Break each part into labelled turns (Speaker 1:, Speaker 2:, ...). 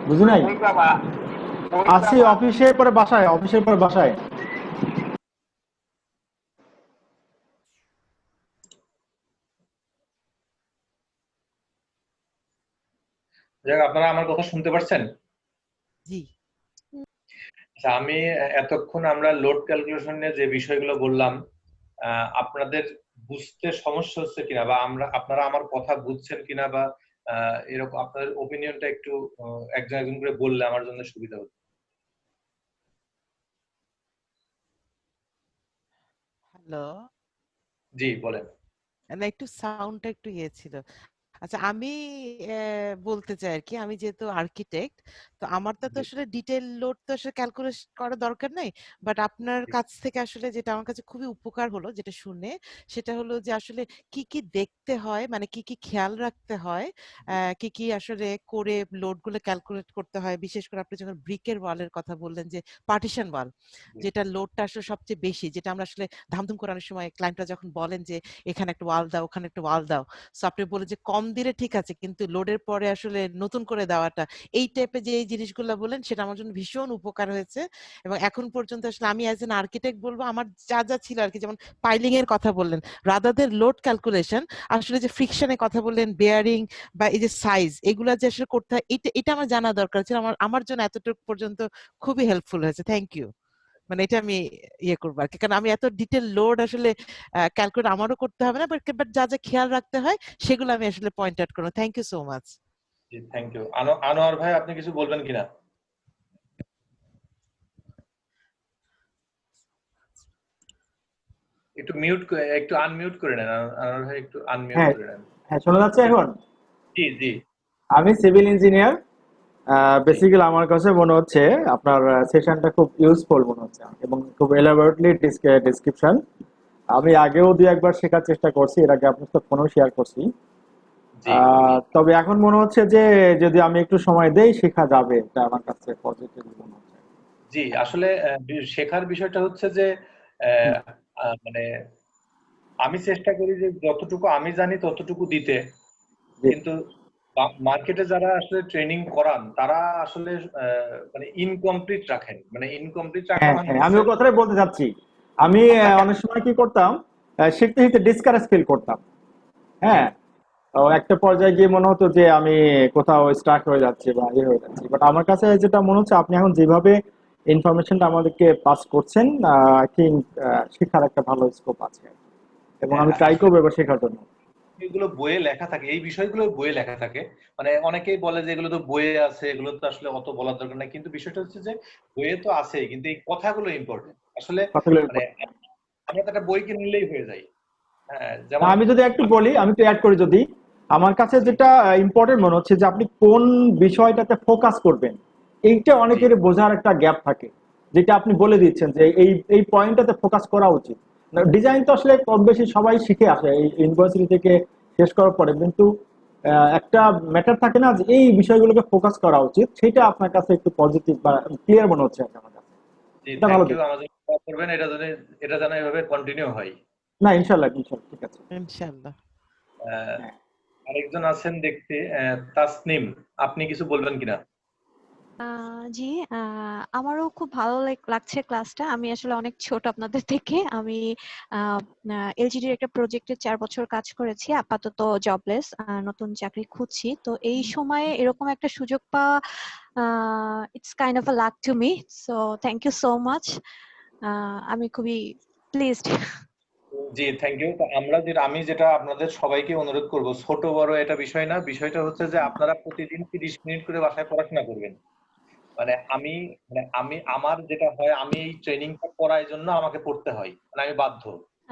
Speaker 1: বুঝি নাই।
Speaker 2: ওই বাবা, ওই
Speaker 1: আসি
Speaker 2: বাবা।
Speaker 1: অফিসের পরে বাসায়, অফিসের পরে বাসায়।
Speaker 3: যাক, আপনারা আমার কথা শুনতে পারছেন?
Speaker 4: জি।
Speaker 3: আচ্ছা, আমি এতক্ষণ আমরা লোড ক্যালকুলেশন নিয়ে যে বিষয়গুলো বললাম, আপনাদের বুঝতে সমস্যা হচ্ছে কিনা, বা আপনারা আমার কথা বুঝছেন কিনা, বা এরকম আপনাদের ওপিনিয়নটা একটু একজন একজন করে বললে আমার জন্য সুবিধা হতো।
Speaker 4: হ্যালো।
Speaker 3: জি, বলেন।
Speaker 4: না, একটু সাউন্ডটা একটু ইয়ে ছিল। আচ্ছা, আমি বলতে চাই আর কি, আমি যেহেতু আর্কিটেক্ট, তো আমার তো
Speaker 3: জি,
Speaker 4: আসলে ডিটেল লোড তো আসলে ক্যালকুলেট করার দরকার নাই। বাট আপনার
Speaker 3: জি,
Speaker 4: কাছ থেকে আসলে যেটা আমার কাছে খুবই উপকার হলো, যেটা শুনে, সেটা হলো যে আসলে কি কি দেখতে হয়, মানে কি কি খেয়াল রাখতে হয়, কি কি আসলে করে লোড গুলো ক্যালকুলেট করতে হয়। বিশেষ করে আপনি যখন ব্রিকের ওয়ালের কথা বললেন, যে পার্টিশন ওয়াল,
Speaker 3: জি,
Speaker 4: যেটা লোডটা আসলে সবচেয়ে বেশি, যেটা আমরা আসলে ধামধুম করানোর সময় ক্লায়েন্টরা যখন বলেন যে এখানে একটা ওয়াল দাও, ওখানে একটা ওয়াল দাও, সো আপনি বলে যে কম দিলে ঠিক আছে, কিন্তু লোডের পরে আসলে নতুন করে দেওয়াটা, এই টাইপের যে এই জিনিসগুলো বলেন, সেটা আমার জন্য ভীষণ উপকার হয়েছে। এবং এখন পর্যন্ত আসলে আমি অ্যাজ এন আর্কিটেক্ট বলবো, আমার যা যা ছিল আর কি, যেমন পাইলিং এর কথা বললেন, রাদারদের লোড ক্যালকুলেশন, আসলে যে ফ্রিকশনের কথা বললেন, বেয়ারিং বা এই যে সাইজ, এগুলা যে আসলে করতে হয়, এটা এটা আমার জানা দরকার ছিল। আমার আমার জন্য এতটুকু পর্যন্ত খুবই হেল্পফুল হয়েছে। Thank you. মানে এটা আমি ইয়ে করবো আর কি, কারণ আমি এত ডিটেল লোড আসলে ক্যালকুলেট আমারও করতে হবে না, বাট বাট যা যা খেয়াল রাখতে হয় সেগুলো আমি আসলে পয়েন্ট আউট করবো। Thank you so much.
Speaker 3: জি, থ্যাংক ইউ। আনোয়ার ভাই, আপনি কিছু বলবেন কিনা? একটু আনমিউট করে নেন। আনোয়ার ভাই, একটু আনমিউট
Speaker 1: হ্যাঁ,
Speaker 3: করে নেন।
Speaker 1: হ্যাঁ, শোনা যাচ্ছে এখন?
Speaker 3: জি, জি,
Speaker 1: আমি সিভিল ইঞ্জিনিয়ার।
Speaker 3: জি,
Speaker 1: বেসিক্যালি আমার কাছে মনে হচ্ছে আপনার সেশনটা খুব ইউজফুল মনে হচ্ছে এবং খুব এলাবোরেটলি ডিসক্রিপশন। আমি আগেও দুই একবার শেখার চেষ্টা করছি, এর আগে আপনার সাথে ফোনেও শেয়ার করছি।
Speaker 3: জি,
Speaker 1: তবে এখন মনে হচ্ছে যে যদি আমি একটু সময় দেই শেখা যাবে, এটা আমার কাছে পজিটিভ মনে হচ্ছে।
Speaker 3: জি। আসলে শেখার বিষয়টা হচ্ছে যে
Speaker 1: হুম,
Speaker 3: আহ, মানে আমি চেষ্টা করি যে যতটুকু আমি জানি ততটুকু দিতে।
Speaker 1: জি।
Speaker 3: কিন্তু মার্কেটে যারা আসলে ট্রেনিং করান, তারা আসলে মানে ইনকমপ্লিট রাখেন। মানে ইনকমপ্লিট রাখা
Speaker 1: হ্যাঁ,
Speaker 3: মানে
Speaker 1: হ্যাঁ, আমি
Speaker 3: হচ্ছে
Speaker 1: ও কথাটাই বলতে চাচ্ছি। আমি
Speaker 3: আপনাকে।
Speaker 1: অনেক সময় কি করতাম, শিখতে শিখতে ডিসকারেজ ফিল করতাম।
Speaker 3: জি,
Speaker 1: হ্যাঁ, তো একটা পর্যায়ে গিয়ে মনে হতো যে আমি কোথাও স্টাক হয়ে যাচ্ছি বা ইয়ে হয়ে যাচ্ছি। বাট আমার কাছে যেটা মনে হচ্ছে, আপনি এখন যেভাবে ইনফরমেশনটা আমাদেরকে পাস করছেন, আই থিঙ্ক শেখার একটা ভালো স্কোপ আছে, এবং
Speaker 3: হ্যাঁ,
Speaker 1: আমি ট্রাই
Speaker 3: আসলে
Speaker 1: করবো এবার শেখার জন্য।
Speaker 3: এগুলো বইয়ে লেখা থাকে, এই বিষয়গুলো বইয়ে লেখা থাকে। মানে অনেকেই বলে যে এগুলো তো বইয়ে আছে, এগুলো তো আসলে অত বলার দরকার নাই, কিন্তু বিষয়টা হচ্ছে যে বইয়ে তো আছে, কিন্তু এই কথাগুলো ইম্পর্টেন্ট আসলে।
Speaker 1: কথাগুলো
Speaker 3: মানে
Speaker 1: important।
Speaker 3: আমরা তো একটা বই কিনে নিলেই হয়ে যায়। হ্যাঁ,
Speaker 1: না,
Speaker 3: যেমন
Speaker 1: আমি যদি একটু
Speaker 3: আমি।
Speaker 1: বলি, আমি একটু অ্যাড করি যদি, আমার কাছে
Speaker 3: জি,
Speaker 1: যেটা ইম্পর্টেন্ট মনে হচ্ছে যে আপনি কোন বিষয়টাতে ফোকাস করবেন, এইটা
Speaker 3: জি,
Speaker 1: অনেকেরই বোঝার একটা গ্যাপ থাকে, যেটা আপনি বলে দিচ্ছেন যে এই এই পয়েন্টটাতে ফোকাস করা উচিত। ডিজাইন তো আসলে কম বেশি সবাই শিখে আসে এই ইউনিভার্সিটি থেকে শেষ করার পরে, কিন্তু একটা ম্যাটার থাকে না যে এই বিষয়গুলোকে ফোকাস করা উচিত, সেটা আপনার কাছে একটু পজিটিভ বা ক্লিয়ার মনে হচ্ছে আমার কাছে।
Speaker 3: জি,
Speaker 1: এটা
Speaker 3: থ্যাংক
Speaker 1: ভালো
Speaker 3: ইউ।
Speaker 1: দিক।
Speaker 3: আমাদের দোয়া করবেন এটা যেন এভাবে কন্টিনিউ হয়।
Speaker 1: না, ইনশাল্লাহ, ইনশাল্লাহ, ঠিক আছে।
Speaker 4: ইনশাআল্লাহ।
Speaker 3: আহ,
Speaker 1: হ্যাঁ।
Speaker 3: আরেকজন আছেন দেখতে, তাসনিম, আপনি কিছু বলবেন কিনা?
Speaker 5: জি, আমারও খুব ভালো লাগছে ক্লাসটা। আমি আসলে অনেক ছোট আপনাদের থেকে। আমি এলজিডির একটা প্রজেক্টে 4 বছর কাজ করেছি, আপাতত জবলেস, নতুন চাকরি খুঁজছি। তো এই সময়ে এরকম একটা সুযোগ পাওয়া, it's kind of a luck to me. So thank you so much. আমি খুবই প্লিজড।
Speaker 3: G, thank you. আমি যেটা আপনাদের সবাইকে অনুরোধ করব, ছোট বড় এটা বিষয় না, বিষয়টা হচ্ছে যে আপনারা প্রতিদিন 30 মিনিট করে বাসায় পড়াশোনা করবেন। মানে আমি আমার যেটা হয়, আমি এই ট্রেনিংটা করার জন্য আমাকে পড়তে হয়, মানে আমি বাধ্য।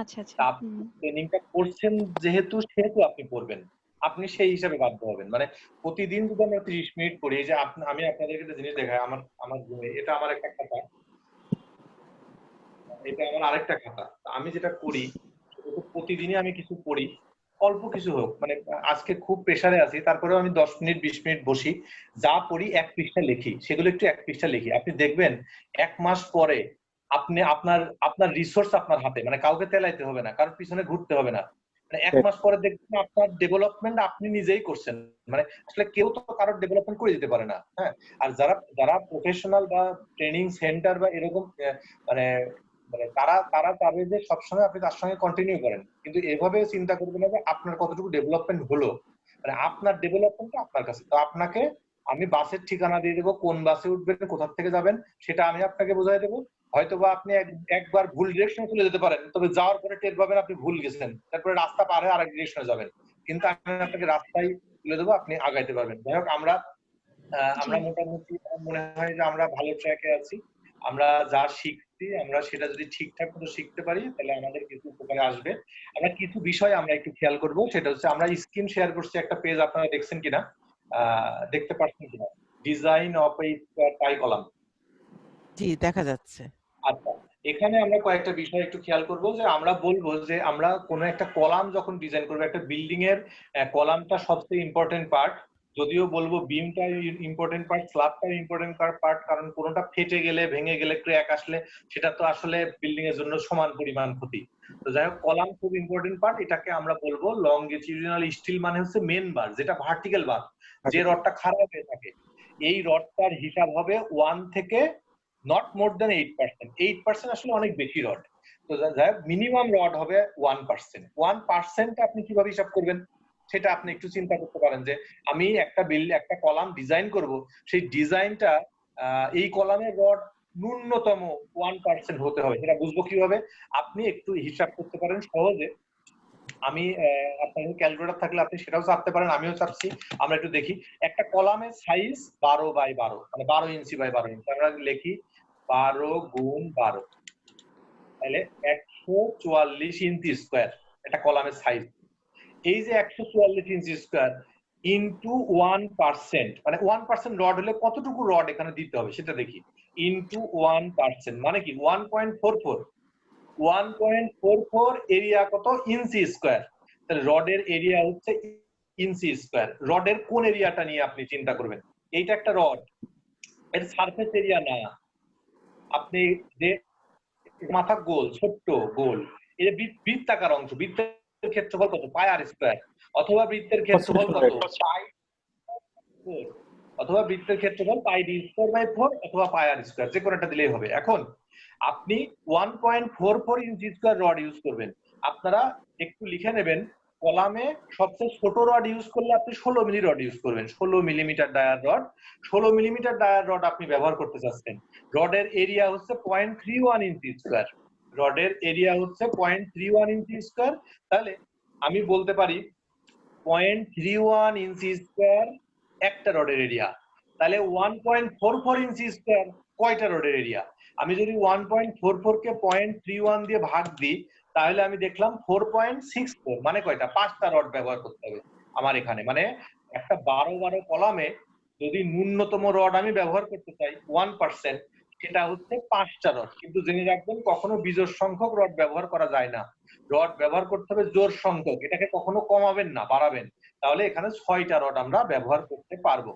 Speaker 5: আচ্ছা, আচ্ছা।
Speaker 3: তা আপনি ট্রেনিংটা করছেন যেহেতু, সেহেতু আপনি পড়বেন। আপনি সেই হিসাবে বাধ্য হবেন। মানে প্রতিদিন যদি আমরা 30 মিনিট পড়ি, এই যে আমি আপনাদেরকে একটা জিনিস দেখাই, আমার আমার রুমে এটা আমার একটা খাতা, এটা আমার আরেকটা খাতা। তা আমি যেটা করি, সেটা হচ্ছে প্রতিদিনই আমি কিছু পড়ি, অল্প কিছু হোক। মানে আজকে খুব প্রেসারে আছি, তারপরেও আমি 10 মিনিট 20 মিনিট বসি, যা পড়ি 1 পৃষ্ঠা লিখি, সেগুলো একটু 1 পৃষ্ঠা লিখি। আপনি দেখবেন 1 মাস পরে আপনি আপনার আপনার রিসোর্স আপনার হাতে, মানে কাউকে তেলাইতে হবে না, কারোর পিছনে ঘুরতে হবে না। মানে 1 মাস পরে দেখবেন আপনার ডেভেলপমেন্ট আপনি নিজেই করছেন। মানে আসলে কেউ তো কারোর ডেভেলপমেন্ট করে দিতে পারে না, হ্যাঁ? আর যারা প্রফেশনাল বা ট্রেনিং সেন্টার বা এরকম মানে মানে তারা চাবে যে সবসময় আপনি তার সঙ্গে কন্টিনিউ করেন। কিন্তু এভাবে চিন্তা করবেন না যে আপনার কতটুকু ডেভেলপমেন্ট হলো। মানে আপনার ডেভেলপমেন্টটা আপনার কাছে। তো আপনাকে আমি বাসের ঠিকানা দিয়ে দেবো, কোন বাসে উঠবেন, কোথা থেকে যাবেন সেটা আমি আপনাকে বুঝাই দেবো। হয়তোবা আপনি একবার ভুল ডিরেকশনে চলে যেতে পারেন, তবে যাওয়ার পরে টের পাবেন আপনি ভুল গেছেন, তারপরে রাস্তা পার হয়ে আরেক ডিরেকশনে যাবেন, কিন্তু আমি আপনাকে রাস্তায় তুলে দেবো, আপনি আগাইতে পারবেন। যাই হোক, আমরা
Speaker 5: জি
Speaker 3: মোটামুটি আমার মনে হয় যে আমরা ভালো ট্র্যাকে আছি। আমরা যা শিখছি আমরা সেটা যদি ঠিকঠাক মতো শিখতে পারি তাহলে আমাদের কিছু উপকারে আসবে। আমরা কিছু বিষয় আমরা একটু খেয়াল করব, সেটা হচ্ছে আমরা স্ক্রিন শেয়ার করছি একটা পেজ, আপনারা দেখছেন কিনা, দেখতে পাচ্ছেন কিনা, design of a tie column.
Speaker 4: জি দেখা যাচ্ছে।
Speaker 3: আচ্ছা, এখানে আমরা কয়েকটা বিষয় একটু খেয়াল করব, যে আমরা বলবো যে আমরা কোনো একটা কলাম যখন ডিজাইন করবো, একটা বিল্ডিং এর কলামটা সবচেয়ে ইম্পর্টেন্ট পার্ট, যদিও বলবো বিমটা ইম্পর্টেন্ট পার্ট, স্ল্যাবটা ইম্পর্টেন্ট পার্ট, কারণ কোনোটা ফেটে গেলে, ভেঙে গেলে, ক্র্যাক আসলে সেটা তো আসলে বিল্ডিং এর জন্য সমান পরিমাণ ক্ষতি। তো যাই হোক, কলাম খুব ইম্পর্টেন্ট পার্ট। এটাকে আমরা বলবো লংগিটিউডিনাল স্টিল, মানে হচ্ছে মেন বার, যেটা ভার্টিক্যাল বার, যে রডটা খারাপ হয়ে থাকে, এই রডটার হিসাব হবে 1 থেকে নট মোর দেন 8%। 8% আসলে অনেক বেশি রড। তো যাই হোক, মিনিমাম রড হবে 1%। 1% আপনি কিভাবে হিসাব করবেন সেটা আপনি একটু চিন্তা করতে পারেন, যে আমি একটা কলাম ডিজাইন করব, সেই ডিজাইনটা এই কলামের রড ন্যূনতম 1% হতে হবে। সেটা বুঝবো কিভাবে? আপনি একটু হিসাব করতে পারেন সহজে। আমি আপনার ক্যালকুলেটর থাকলে আপনি সেটাও চাপতে পারেন, আমিও চাপছি। আমরা একটু দেখি। একটা কলামের সাইজ 12x12, মানে 12 ইঞ্চি বাই 12 ইঞ্চি। আমরা লিখি 12 গুণ 12, তাহলে 144 ইঞ্চি স্কয়ার একটা কলামের সাইজ। এই যে 144 ইঞ্চি স্কয়ার ইনটু 1%, মানে 1% রড হলে কতটুকু রড এখানে দিতে হবে সেটা দেখি। ইনটু 1% মানে কি 1.44। 1.44 এরিয়া কত? ইঞ্চি স্কয়ার। তাহলে রডের এরিয়া হচ্ছে ইঞ্চি স্কয়ার। রডের কোন এরিয়াটা নিয়ে আপনি চিন্তা করবেন? এইটা একটা রড, এর সারফেস এরিয়া না। আপনি যে মাথা গোল, ছোট্ট গোল, এই যে বৃত্তাকার অংশ, বৃত্তের ক্ষেত্রফল কত? পাই আর স্কয়ার। অথবা বৃত্তের ক্ষেত্রফল কত? পাই, অথবা বৃত্তের ক্ষেত্রফল পাই ডি স্কয়ার বাই 4, অথবা পাই আর স্কয়ার, যে কোনোটা দিলেই হবে। এখন আপনি 1.44 ইঞ্চি স্কয়ার রড ইউজ করবেন। আপনারা একটু লিখে নেবেন, কলামে সবচেয়ে ছোট রড ইউজ করলে আপনি 16 মিলি রড ইউজ করবেন। 16 millimetre dia rod, 16 millimetre dia rod আপনি ব্যবহার করতে চাচ্ছেন। রডের এরিয়া হচ্ছে 0.31 ইঞ্চি স্কয়ার। রডের এরিয়া হচ্ছে 0.31 ইঞ্চি স্কয়ার। তাহলে আমি বলতে পারি 0.31 ইঞ্চি স্কয়ার একটা রডের এরিয়া। তাহলে 1.44 ইঞ্চি স্কয়ার কয়টা রডের এরিয়া? আমি যদি 1.44 কে 0.31 দিয়ে ভাগ দিই, তাহলে আমি দেখলাম 4.64, মানে কয়টা? 5টা রড ব্যবহার করতে হবে আমার এখানে। মানে একটা 12 কলামে যদি ন্যূনতম রড আমি ব্যবহার করতে চাই 1%, সেটা হচ্ছে 5টা রড। কিন্তু জেনে রাখবেন, কখনো বিজোড় সংখ্যক রড ব্যবহার করা যায় না। রড ব্যবহার করতে হবে জোড় সংখ্যক, এটাকে কখনো কমাবেন না, বাড়াবেন। তাহলে এখানে 6টা রড আমরা ব্যবহার করতে পারবো।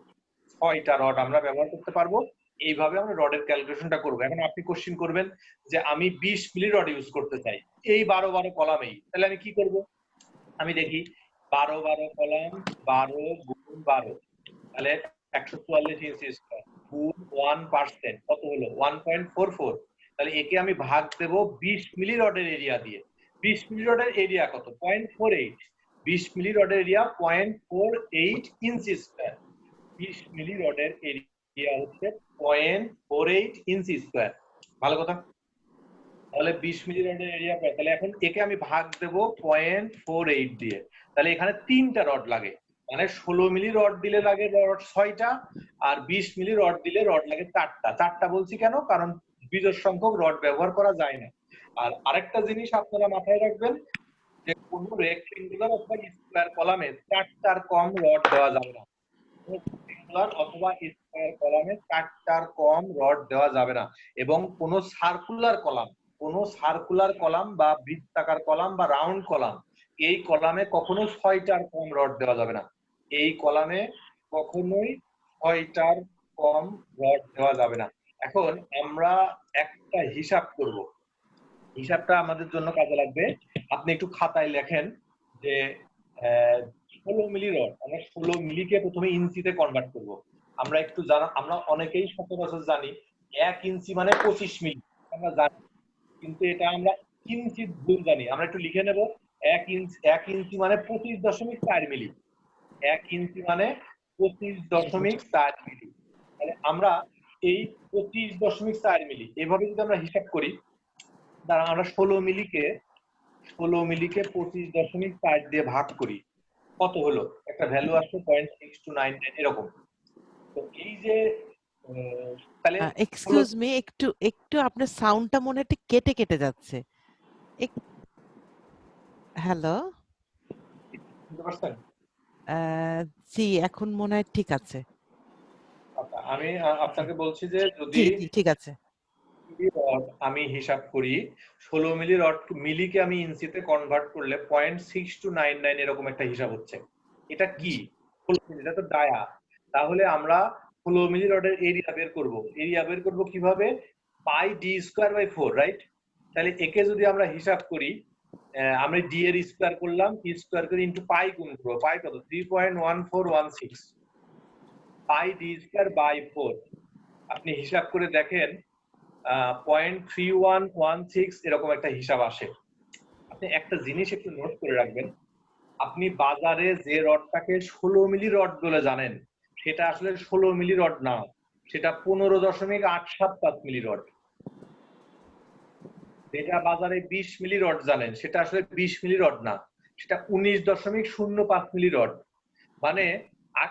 Speaker 3: 6টা রড আমরা ব্যবহার করতে পারবো। এইভাবে আমরা রডের ক্যালকুলেশনটা করবো। এখন আপনি কোশ্চেন করবেন যে আমি 20 মিলি রড ইউজ করতে চাই এই 12 কলামেই, তাহলে আমি কি করব? আমি দেখি 12 কলাম, 12 গুণ 12, তাহলে 144 ইঞ্চি স্কয়ার গুণ 1% কত হলো? 1.44। তাহলে একে আমি ভাগ দেব 20 মিলি রডের এরিয়া দিয়ে। 20 মিলি রডের এরিয়া কত? 0.48। 20 মিলি রডের এরিয়া 0.48 ইঞ্চি স্কয়ার। 20 মিলি রডের এরিয়া হচ্ছে 0.48 ইঞ্চি স্কয়ার। ভালো কথা। তাহলে 20 মিলি রডের এরিয়া পাই। তাহলে এখন একে আমি ভাগ দেব 0.48 দিয়ে। তাহলে এখানে 3টা রড লাগে, মানে 16 মিলি রড দিলে লাগে রড 6টা, আর 20 মিলি রড দিলে রড লাগে 4টা। 4টা বলছি কেন? কারণ বিজোড় সংখ্যক রড ব্যবহার করা যায় না। আর আরেকটা জিনিস আপনারা মাথায় রাখবেন, যে কোন রেক্টেঙ্গুলার অথবা স্কয়ার কলামে 4টার কম রড দেওয়া যাবে না। রেক্টেঙ্গুলার অথবা স্কয়ার কলামে 4টার কম রড দেওয়া যাবে না। এবং কোন সার্কুলার কলাম বা বৃত্তাকার কলাম বা রাউন্ড কলাম, এই কলামে কখনো 6টার কম রড দেওয়া যাবে না। এই কলামে কখনোই 6টার কম রড দেওয়া যাবে না। এখন আমরা একটা হিসাব করব, হিসাবটা আমাদের জন্য কাজে লাগবে। আপনি একটু খাতায় লেখেন যে 16 মিলি রড, আমরা 16 মিলিকে প্রথমে ইঞ্চিতে কনভার্ট করব। আমরা একটু আমরা অনেকেই সচরাচর জানি 1 ইঞ্চি মানে 25 মিলি, আমরা জানি, কিন্তু এটা আমরা ইঞ্চির ভুল জানি। আমরা একটু লিখে নেব, 1 ইঞ্চি মানে 25.4 মিলি। 1 ইঞ্চি মানে 25.4 মিলি। তাহলে আমরা এই 25.4 মিলি এভাবে যদি আমরা হিসাব করি, তাহলে আমরা 16 মিলিকে 25.4 দিয়ে ভাগ করি, কত হলো? একটা ভ্যালু আসছে 0.6299 এরকম। তো এই যে তাহলে
Speaker 4: এক্সকিউজ মি, একটু একটু আপনার সাউন্ডটা মনে হয় একটু কেটে কেটে যাচ্ছে। হ্যালো,
Speaker 3: বুঝতে পারছেন?
Speaker 4: জি এখন মনে হয় ঠিক আছে।
Speaker 3: আচ্ছা, আমি
Speaker 4: জি
Speaker 3: আপনাকে বলছি যে
Speaker 4: জি
Speaker 3: যদি
Speaker 4: জি ঠিক আছে।
Speaker 3: রড আমি হিসাব করি, 16 মিলি রড মিলিকে আমি ইঞ্চিতে কনভার্ট করলে 0.6299 এরকম একটা হিসাব হচ্ছে। এটা কি? 16 মিলি, এটা তো ডায়া। তাহলে আমরা 16 মিলি রডের এরিয়া বের করব। এরিয়া বের করব কিভাবে? পাই ডি স্কয়ার বাই 4, রাইট? তাহলে একে যদি আমরা হিসাব করি, আমরা ডি এর স্কয়ার করলাম, ই স্কয়ার করে ইনটু পাই গুণ করব। পাই কত? 3.1416 পাই ডি স্কয়ার বাই 4। আপনি হিসাব করে দেখেন 0.3116 এরকম একটা হিসাব আসে। আপনি একটা জিনিস একটু নোট করে রাখবেন, আপনি বাজারে যে রডটাকে 16 মিলি রড বলে জানেন, সেটা আসলে 16 মিলি রড না, সেটা 15.875 মিলি রড। যেটা বাজারে 20 মিলি রড জানেন, সেটা আসলে 20 মিলি রড না, সেটা 19.05 মিলি রড। মানে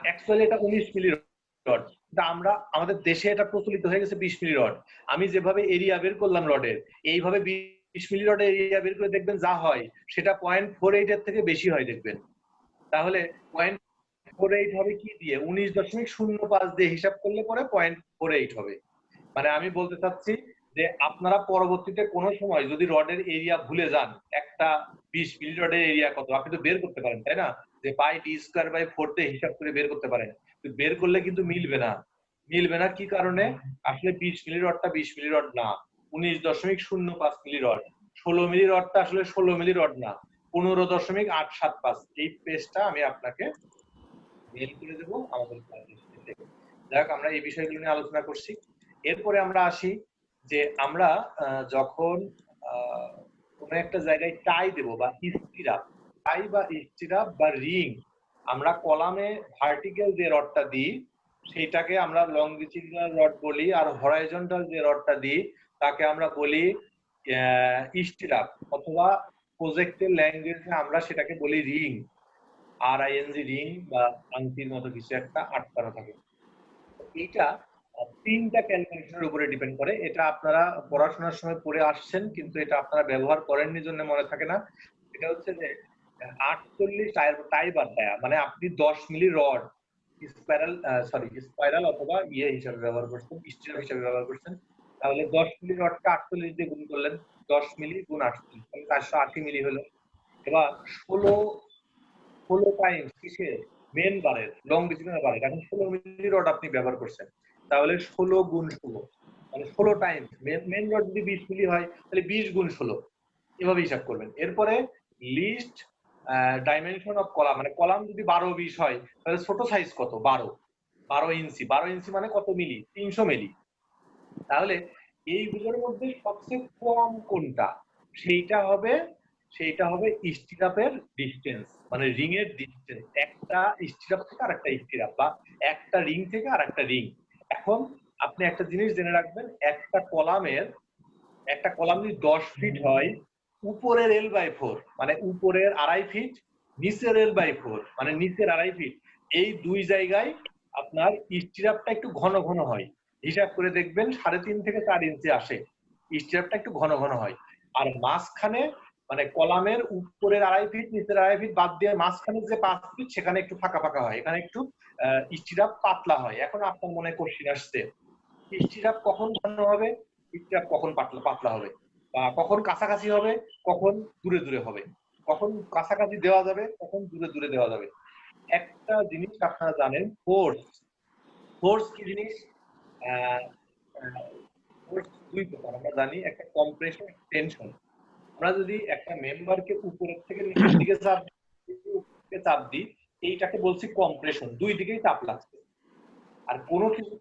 Speaker 3: অ্যাকচুয়ালি এটা 19 মিলি রড, কিন্তু আমরা আমাদের দেশে এটা প্রচলিত হয়ে গেছে 20 মিলি রড। আমি যেভাবে এরিয়া বের করলাম রডের, এইভাবে 20 মিলি রডের এরিয়া বের করে দেখবেন যা হয় সেটা 0.48 এর থেকে বেশি হয় দেখবেন। তাহলে 0.48 হবে কি দিয়ে? 19.05 দিয়ে হিসাব করলে পরে 0.48 হবে। মানে আমি বলতে চাচ্ছি যে আপনারা পরবর্তীতে কোনো সময় যদি রডের এরিয়া ভুলে যান, একটা 20 মিলি রডের এরিয়া কত আপনি তো বের করতে পারেন, তাই না? যে পাই ডি স্কয়ার বাই 4 দিয়ে হিসাব করে বের করতে পারেন, কিন্তু বের করলে কিন্তু মিলবে না। মিলবে না কি কারণে? আসলে 20 মিলি রডটা 20 মিলি রড না, 19.05 মিলি রড। 16 মিলি রডটা আসলে 16 মিলি রড না, 15.875। এই পেজটা আমি আপনাকে মেইল করে দেবো আমাদের ক্লাসে থেকে। যাক, আমরা এই বিষয়গুলো নিয়ে আলোচনা করছি। এরপরে আমরা আসি যে আমরা যখন কোনো একটা জায়গায় টাই দেব বা স্টিরাপ, টাই বা স্টিরাপ বা রিং, আমরা কলামে ভার্টিক্যাল যে রডটা দিই সেইটাকে আমরা লংজিটিউডাল রড বলি, আর হরাইজন্টাল যে রডটা দিই তাকে আমরা বলি স্টিরাপ, অথবা প্রজেক্টের ল্যাঙ্গুয়েজে আমরা সেটাকে বলি রিং, RING, রিং বা আংটির মতো কিছু একটা আটকানো থাকে। এইটা 3টা ক্যালকুলেশনের উপরে ডিপেন্ড করে। এটা আপনারা পড়াশোনার সময় পড়ে আসছেন, কিন্তু এটা আপনারা ব্যবহার করেননি জন্য মনে থাকে না। এটা হচ্ছে যে 48 টাই বার ডায়া, মানে আপনি 10 মিলি রড স্পাইরাল অথবা হিসাবে ব্যবহার করছেন, স্টিরাপ হিসাবে ব্যবহার করছেন। তাহলে 10 মিলি রডটা 48 দিয়ে গুণ করলেন, 10 মিলি গুণ 48 তাহলে 480 মিলি হলো। এবার 16 টাইমস কিসের? মেন বারের, লং ডিস্টেন্স বারের। এখন 16 মিলি রড আপনি ব্যবহার করছেন, তাহলে 16 গুণ 16 মানে 16 টাইমস। মেন রড যদি 20 মিলি হয় তাহলে 20 গুণ 16, এভাবে হিসাব করবেন। এরপরে লিস্ট ডাইমেনশন অফ কলাম, মানে কলাম যদি 12-20 হয় তাহলে ছোট সাইজ কত? 12 ইঞ্চি। 12 ইঞ্চি মানে কত মিলি? 300 মিলি। তাহলে এইগুলোর মধ্যে সবচেয়ে কম কোনটা? সেইটা হবে স্টিরাপের ডিসটেন্স, মানে রিং এর ডিসটেন্স, একটা স্টিরাপ থেকে আরেকটা স্টিরাপ, বা একটা রিং থেকে আরেকটা রিং। এখন আপনি একটা জিনিস জেনে রাখবেন, একটা কলাম যদি 10 ফিট হয়, উপরের L/4 মানে উপরের 2.5 ফিট, নিচের L/4 মানে নিচের 2.5 ফিট, এই দুই জায়গায় আপনার স্টিরাপটা একটু ঘন ঘন হয়। হিসাব করে দেখবেন 3.5 থেকে 4 ইঞ্চি আসে, স্টিরাপটা একটু ঘন ঘন হয়। আর মাঝখানে মানে কলামের উপরের 2.5 ফিট নিচের 2.5 ফিট বাদ দিয়ে মাঝখানে যে 5 ফিট সেখানে একটু ফাঁকা ফাঁকা হয়, এখানে একটু স্টিরাপ পাতলা হয়। এখন আপনার মনে কোশ্চিন আসছে, স্টিরাপ কখন ঘন হবে, স্টিরাপ কখন পাতলা পাতলা হবে, বা কখন কাছাকাছি হবে, কখন দূরে দূরে হবে, কখন কাছাকাছি দেওয়া যাবে, কখন দূরে দূরে দেওয়া যাবে। একটা জিনিস আপনারা জানেন, ফোর্স কি জিনিস? ফোর্স দুই প্রকার আমরা জানি, একটা কম্প্রেশন, টেনশন। আমরা যদি একটা মেম্বারকে উপরের থেকে নিচের দিকে চাপ চাপ দিই, এইটাকে বলছি কম্প্রেশন, দুই দিকেই চাপ লাগছে। আর কোনো কিছু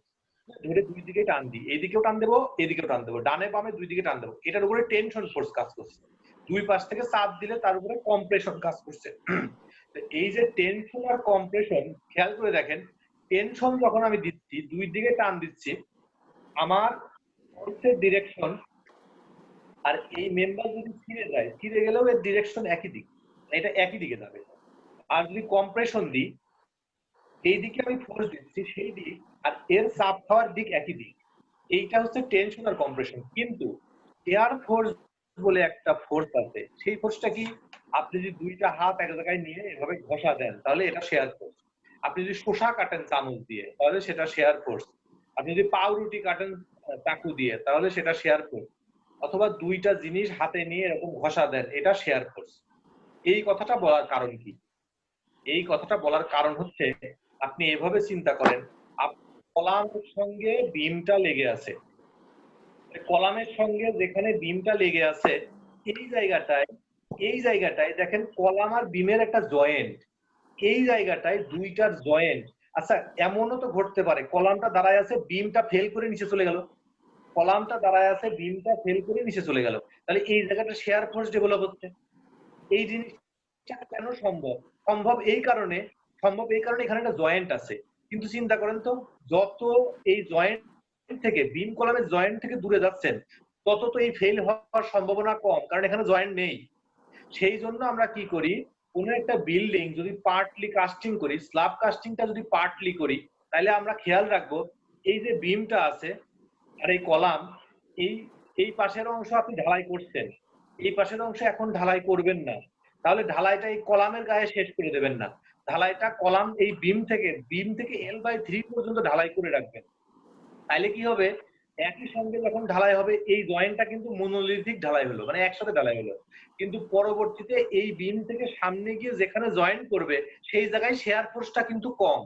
Speaker 3: ধরে দুই দিকে টান দিই, এইদিকেও টান দেবো এদিকেও টান দেবো, ডানে বামে দুই দিকে টান দেবো, এটার উপরে টেনশন ফোর্স কাজ করছে। দুই পাশ থেকে চাপ দিলে তার উপরে কম্প্রেশন কাজ করছে। এই যে টেনশন আর কম্প্রেশন, খেয়াল করে দেখেন, টেনশন যখন আমি দিচ্ছি দুই দিকে টান দিচ্ছি, আমার ফোর্সের ডিরেকশন আর এই মেম্বার যদি ছিঁড়ে যায়, ছিঁড়ে গেলেও এর ডিরেকশন একই দিক, এটা একই দিকে যাবে। আর যদি কম্প্রেশন দিই, এই দিকে আমি ফোর্স দিচ্ছি সেই দিক আর এর চাপ খাওয়ার দিক একই দিক, এইটা হচ্ছে টেনশন আর কম্প্রেশন। কিন্তু এয়ার ফোর্স বলে একটা ফোর্স আছে, সেই ফোর্সটা কি, আপনি যদি দুইটা হাত এক জায়গায় নিয়ে এভাবে ঘষা দেন তাহলে এটা শেয়ার ফোর্স। আপনি যদি শসা কাটেন চামচ দিয়ে তাহলে সেটা শেয়ার ফোর্স। আপনি যদি পাউরুটি কাটেন চাকু দিয়ে তাহলে সেটা শেয়ার ফোর্স। অথবা দুইটা জিনিস হাতে নিয়ে এরকম ঘষা দেন, এটা শেয়ার ফোর্স। এই কথাটা বলার কারণ কি? এই কথাটা বলার কারণ হচ্ছে, আপনি এভাবে চিন্তা করেন, কলামের সঙ্গে বিমটা লেগে আছে, কলামের সঙ্গে যেখানে বিমটা লেগে আছে এই জায়গাটায় দেখেন কলাম আর বিমের একটা জয়েন্ট, এই জায়গাটায় দুইটার জয়েন্ট। আচ্ছা, এমনও তো ঘটতে পারে কলামটা দাঁড়ায় আছে, বিমটা ফেল করে নিচে চলে গেল, কলামটা দাঁড়ায় আছে, বিমটা ফেল করে নিচে চলে গেল, তাহলে এই জায়গাটা শেয়ার ফোর্স ডেভেলপ হচ্ছে। এই জিনিসটা কেন সম্ভব? সম্ভব এই কারণে এখানে একটা জয়েন্ট আছে। কিন্তু চিন্তা করেন তো, যত এই জয়েন্ট থেকে, বিম কলামের জয়েন্ট থেকে দূরে যাচ্ছেন তত তো এই ফেল হওয়ার সম্ভাবনা কম, কারণ এখানে জয়েন্ট নেই। সেই জন্য আমরা কি করি, কোনো একটা বিল্ডিং যদি পার্টলি কাস্টিং করি, স্ল্যাব কাস্টিংটা যদি পার্টলি করি, তাহলে আমরা খেয়াল রাখবো এই যে বিমটা আছে আর এই কলাম, এই পাশের অংশ আপনি ঢালাই করছেন, এই পাশের অংশ এখন ঢালাই করবেন না, তাহলে ঢালাইটা এই কলামের গায়ে শেষ করে দেবেন না, ঢালাইটা কলাম এই বিম থেকে L/3 পর্যন্ত ঢালাই করে রাখবেন। তাইলে কি হবে, একই সঙ্গে যখন ঢালাই হবে এই জয়েন্টটা কিন্তু মনোলিথিক ঢালাই হলো, মানে একসাথে ঢালাই হলো। কিন্তু পরবর্তীতে এই বিম থেকে সামনে গিয়ে যেখানে জয়েন্ট করবে সেই জায়গায় শেয়ার ফোর্সটা কিন্তু কম,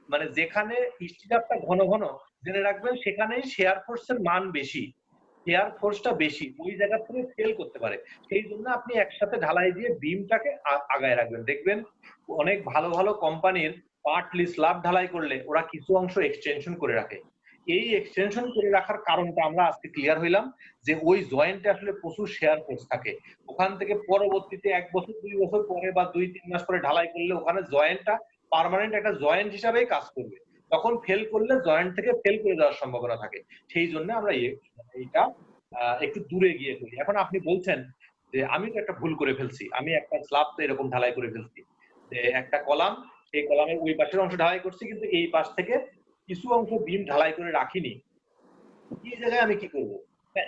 Speaker 3: মানে যেখানে স্টিরাপটা ঘন ঘন, জেনে রাখবেন সেখানেই শেয়ার ফোর্সের মান বেশি, শেয়ার ফোর্সটা বেশি, ওই জায়গা থেকে ফেল করতে পারে। সেই জন্য আপনি একসাথে ঢালাই দিয়ে বিমটাকে আগায় রাখবেন। দেখবেন অনেক ভালো ভালো কোম্পানির পার্টলি স্ল্যাব ঢালাই করলে ওরা কিছু অংশ এক্সটেনশন করে রাখে। এই এক্সটেনশন করে রাখার কারণটা আমরা আজকে ক্লিয়ার হইলাম, যে ওই জয়েন্টে আসলে প্রচুর শেয়ার ফোর্স থাকে। ওখান থেকে পরবর্তীতে 1 বছর 2 বছর পরে বা 2-3 মাস পরে ঢালাই করলে ওখানে জয়েন্টটা পার্মানেন্ট একটা জয়েন্ট হিসাবেই কাজ করবে, তখন ফেল করলে জয়েন্ট থেকে ফেল করে যাওয়ার সম্ভাবনা থাকে। সেই জন্য আমরা এইটা একটু দূরে গিয়ে করি। এখন আপনি বলছেন যে আমি তো একটা ভুল করে ফেলছি, আমি একটা স্ল্যাব তো এরকম ঢালাই করে ফেলছি, যে একটা কলাম, এই কলামের ওই পাশের অংশ ঢালাই করছি কিন্তু এই পাশ থেকে কিছু অংশ বিম ঢালাই করে রাখিনি, এই জায়গায় আমি কি করবো?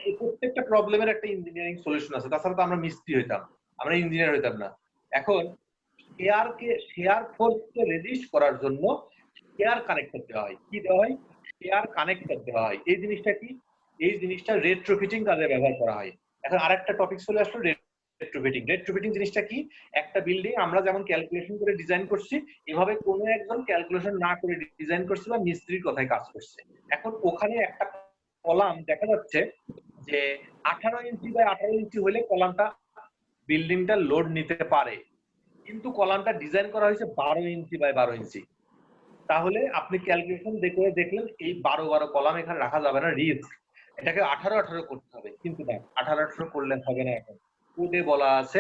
Speaker 3: এই প্রত্যেকটা প্রবলেমের একটা ইঞ্জিনিয়ারিং সলিউশন আছে, তাছাড়া তো আমরা মিস্ত্রি হইতাম, আমরা ইঞ্জিনিয়ার হইতাম না। এখন শেয়ার ফোর্সকে রেজিস্ট করার জন্য শেয়ার কানেক্টর দেওয়া হয়। কি দেওয়া হয়? শেয়ার কানেক্টর দেওয়া হয়। এই জিনিসটা কি? এই জিনিসটা রেট্রোফিটিং কাজে ব্যবহার করা হয়। এখন আরেকটা টপিক চলে আসলো, রেট্রোফিটিং। রেট্রোফিটিং জিনিসটা কি? একটা বিল্ডিং আমরা যেমন ক্যালকুলেশন করে ডিজাইন করছি, এভাবে কোনো একজন ক্যালকুলেশন না করে ডিজাইন করছে বা মিস্ত্রির কথায় কাজ করছে। এখন ওখানে একটা কলাম দেখা যাচ্ছে যে 18 ইঞ্চি বাই 18 ইঞ্চি হলে কলামটা, বিল্ডিংটা লোড নিতে পারে, কিন্তু কলামটা ডিজাইন করা হয়েছে 12 ইঞ্চি বাই 12 ইঞ্চি। তাহলে আপনি ক্যালকুলেশন দেখে দেখলেন এই 12 কলাম এখানে রাখা যাবে না, রিস্ক, এটাকে 18 করতে হবে। কিন্তু না, 18 করলে হবে না। এখন কোডে বলা আছে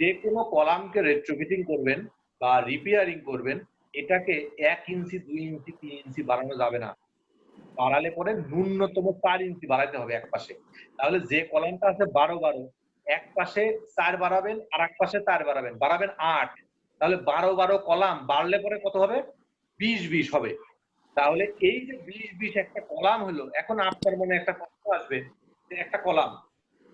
Speaker 3: যে কোনো কলামকে রেট্রোফিটিং করবেন বা রিপেয়ারিং করবেন, এটাকে 1 ইঞ্চি 2 ইঞ্চি 3 ইঞ্চি বাড়ানো যাবে না, বাড়ালে পরে ন্যূনতম 4 ইঞ্চি বাড়াইতে হবে এক পাশে। তাহলে যে কলামটা আছে 12 এক পাশে 4 বাড়াবেন আর এক পাশে 4 বাড়াবেন 8, তাহলে 12 কলাম বাড়লে পরে কত হবে? 20 হবে। তাহলে এই যে 20 একটা কলাম হলো, এখন আপনার মনে একটা প্রশ্ন আসবে যে একটা কলাম,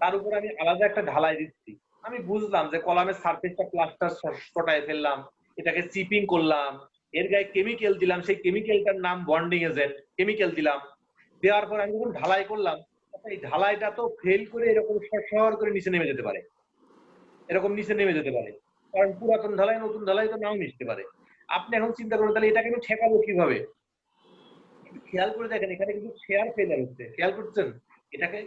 Speaker 3: তার উপর আমি আলাদা একটা ঢালাই দিচ্ছি, আমি বুঝলাম যে কলামের সারফেসটা প্লাস্টার ছটায় ফেললাম, এটাকে চিপিং করলাম, এর গায়ে কেমিক্যাল দিলাম, সেই কেমিক্যালটার নাম বন্ডিং এজেন্ট, কেমিক্যাল দিলাম, দেওয়ার পর আমি যখন ঢালাই করলাম, এই ঢালাইটা তো ফেল করে এরকম সর করে নিচে নেমে যেতে পারে, কারণ পুরাতন ঢালাই নতুন ঢালাই তো নাও মিশতে পারে। আপনি এখন চিন্তা করুন তাহলে এটাকে আমি ঠেকাবো কিভাবে? খেয়াল করে দেখেন, এখানে কিন্তু শেয়ার ফেলার হচ্ছে, খেয়াল করছেন?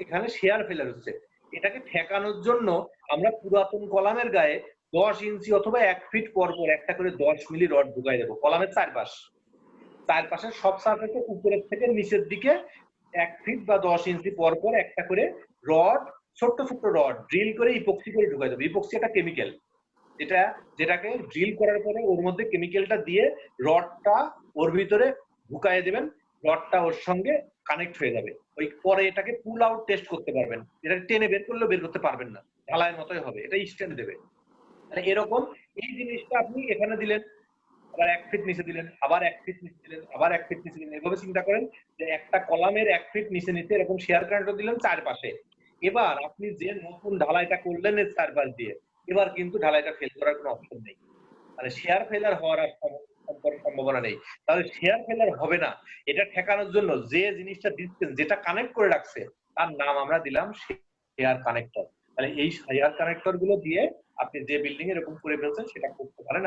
Speaker 3: এখানে শেয়ার ফেলার হচ্ছে। এটাকে ঠেকানোর জন্য আমরা পুরাতন কলামের গায়ে 10 ইঞ্চি অথবা 1 ফিট পর পর একটা করে 10 মিলি রড ঢুকাই দেবো কলামের চারপাশে সব সারফেসে উপরের থেকে নিচের দিকে 1 ফিট বা 10 ইঞ্চি পর পর একটা করে রড, ছোট্ট ছোট্ট রড ড্রিল করে ইপক্সি করে ঢুকাই দেবো। ইপক্সি একটা কেমিক্যাল, যেটাকে ড্রিল করার পরে ওর মধ্যে কেমিক্যালটা দিয়ে রডটা ওর ভিতরে ঢুকাই দেবেন, রডটা ওর সঙ্গে কানেক্ট হয়ে যাবে। ওই পরে এটাকে পুল আউট টেস্ট করতে পারবেন, এটা টেনে বের করলেও বের করতে পারবেন না, ঢালাইয়ের মতোই হবে, এটা স্ট্যান্ড দেবে। তাহলে এরকম এই জিনিসটা আপনি এখানে দিলেন, আবার 1 ফিট নিচে দিলেন, আবার 1 ফিট নিচে দিলেন, আবার 1 ফিট নিচে দিলেন। এভাবে চিন্তা করেন যে একটা কলামের 1 ফিট নিচে নিচে এরকম শেয়ার কানেক্টর দিলেন চারপাশে। এবার আপনি যে নতুন ঢালাইটা করলেন এর চারপাশ দিয়ে, এবার কিন্তু ঢালাইটা ফেল করার কোনো অপশন নেই, মানে শেয়ার ফেলার হওয়ার আর সম্ভাবনা নেই। তাহলে শেয়ার ফেলার হবে না, এটা ঠেকানোর জন্য যে জিনিসটা দিচ্ছেন, যেটা কানেক্ট করে রাখছে, তার নাম আমরা দিলাম শেয়ার কানেক্টর। তাহলে এই শেয়ার কানেক্টর গুলো দিয়ে আপনি যে বিল্ডিং এরকম করে ফেলছেন সেটা করতে পারেন,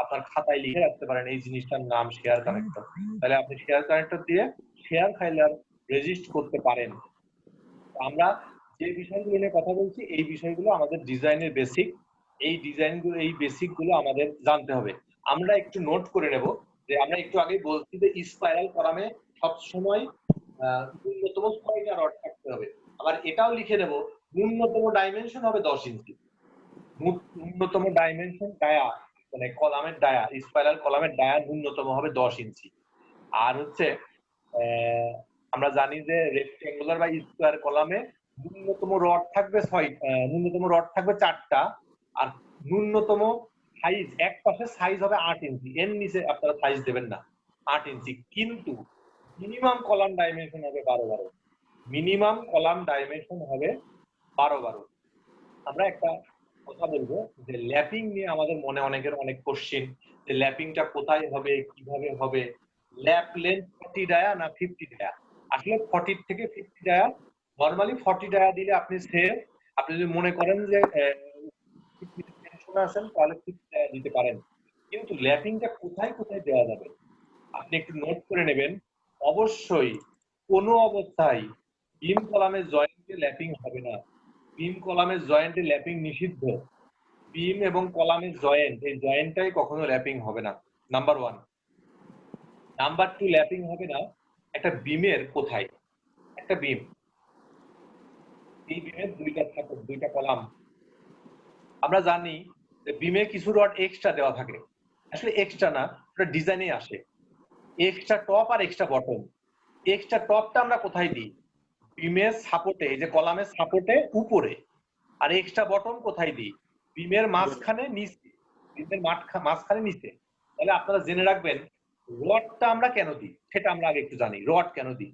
Speaker 3: আপনার খাতায় লিখে রাখতে পারেন এই জিনিসটার নাম শেয়ার কানেক্টর। তাহলে আপনি শেয়ার কানেক্টর দিয়ে শেয়ার ফাইলার রেজিস্ট করতে পারেন। আমরা যে বিষয়গুলো নিয়ে কথা বলছি এই বিষয়গুলো আমাদের ডিজাইনের বেসিক, এই বেসিক গুলো আমাদের জানতে হবে। আমরা একটু নোট করে নেব যে আমরা একটু আগে বলছি যে স্পাইরাল কলামে সবসময় ন্যূনতম 6টা রড থাকতে হবে। আবার এটাও লিখে নেব ন্যূনতম ডাইমেনশন হবে 10 ইঞ্চি, ন্যূনতম ডাইমেনশন ডায়া, মানে কলামের ডায়া, স্পাইরাল কলামের ডায়া ন্যূনতম হবে 10 ইঞ্চি। আর হচ্ছে আমরা জানি যে রেক্টেঙ্গুলার বা স্কয়ার কলামে ন্যূনতম রড থাকবে 4টা, আর ন্যূনতম সাইজ এক পাশে সাইজ হবে 8 ইঞ্চি, এর নিচে আপনারা সাইজ দেবেন না 8 ইঞ্চি। কিন্তু মিনিমাম কলাম ডাইমেনশন হবে 12 মিনিমাম কলাম ডাইমেনশন হবে 12। আমরা একটা কথা বলবো যে ল্যাপিং নিয়ে আমাদের মনে অনেকের অনেক কোশ্চেন, যে ল্যাপিংটা কোথায় হবে, কিভাবে হবে, ল্যাপ লেন্থ 40 ডায়া না 50 ডায়া। আসলে 40 থেকে 50 ডায়া, নরমালি 40 ডায়া দিলে আপনি সেভ। আপনি যদি মনে করেন যে টেনশনে আছেন তাহলে 50 ডায়া দিতে পারেন, কিন্তু ল্যাপিংটা কোথায় কোথায় দেওয়া যাবে আপনি একটু নোট করে নেবেন। অবশ্যই কোনো অবস্থায় বিম কলামের জয়েন্টে ল্যাপিং হবে না, বিম কলামের জয়েন্টে ল্যাপিং নিষিদ্ধ। বিম এবং কলামের জয়েন্ট, এই জয়েন্টটাই কখনো ল্যাপিং হবে না, নাম্বার 1। নাম্বার 2, ল্যাপিং হবে না একটা বিমের কোথায়, একটা বিম, এই বিমের দুইটা কলাম। আমরা জানি যে বিমে কিছু রড এক্সট্রা দেওয়া থাকে, আসলে এক্সট্রা না, ওটা ডিজাইনে আসে, এক্সট্রা টপ আর এক্সট্রা বটম। এক্সট্রা টপটা আমরা কোথায় দিই, বিমের সাপোর্টে, এই যে কলামের সাপোর্টে উপরে। আর এক্সট্রা বটম কোথায় দিই, বিমের মাঝখানে নিচে, বিমের মাঝখানে নিচে। তাহলে আপনারা জেনে রাখবেন রডটা আমরা কেন দিই, সেটা আমরা আগে একটু জানি। রড কেন দিই,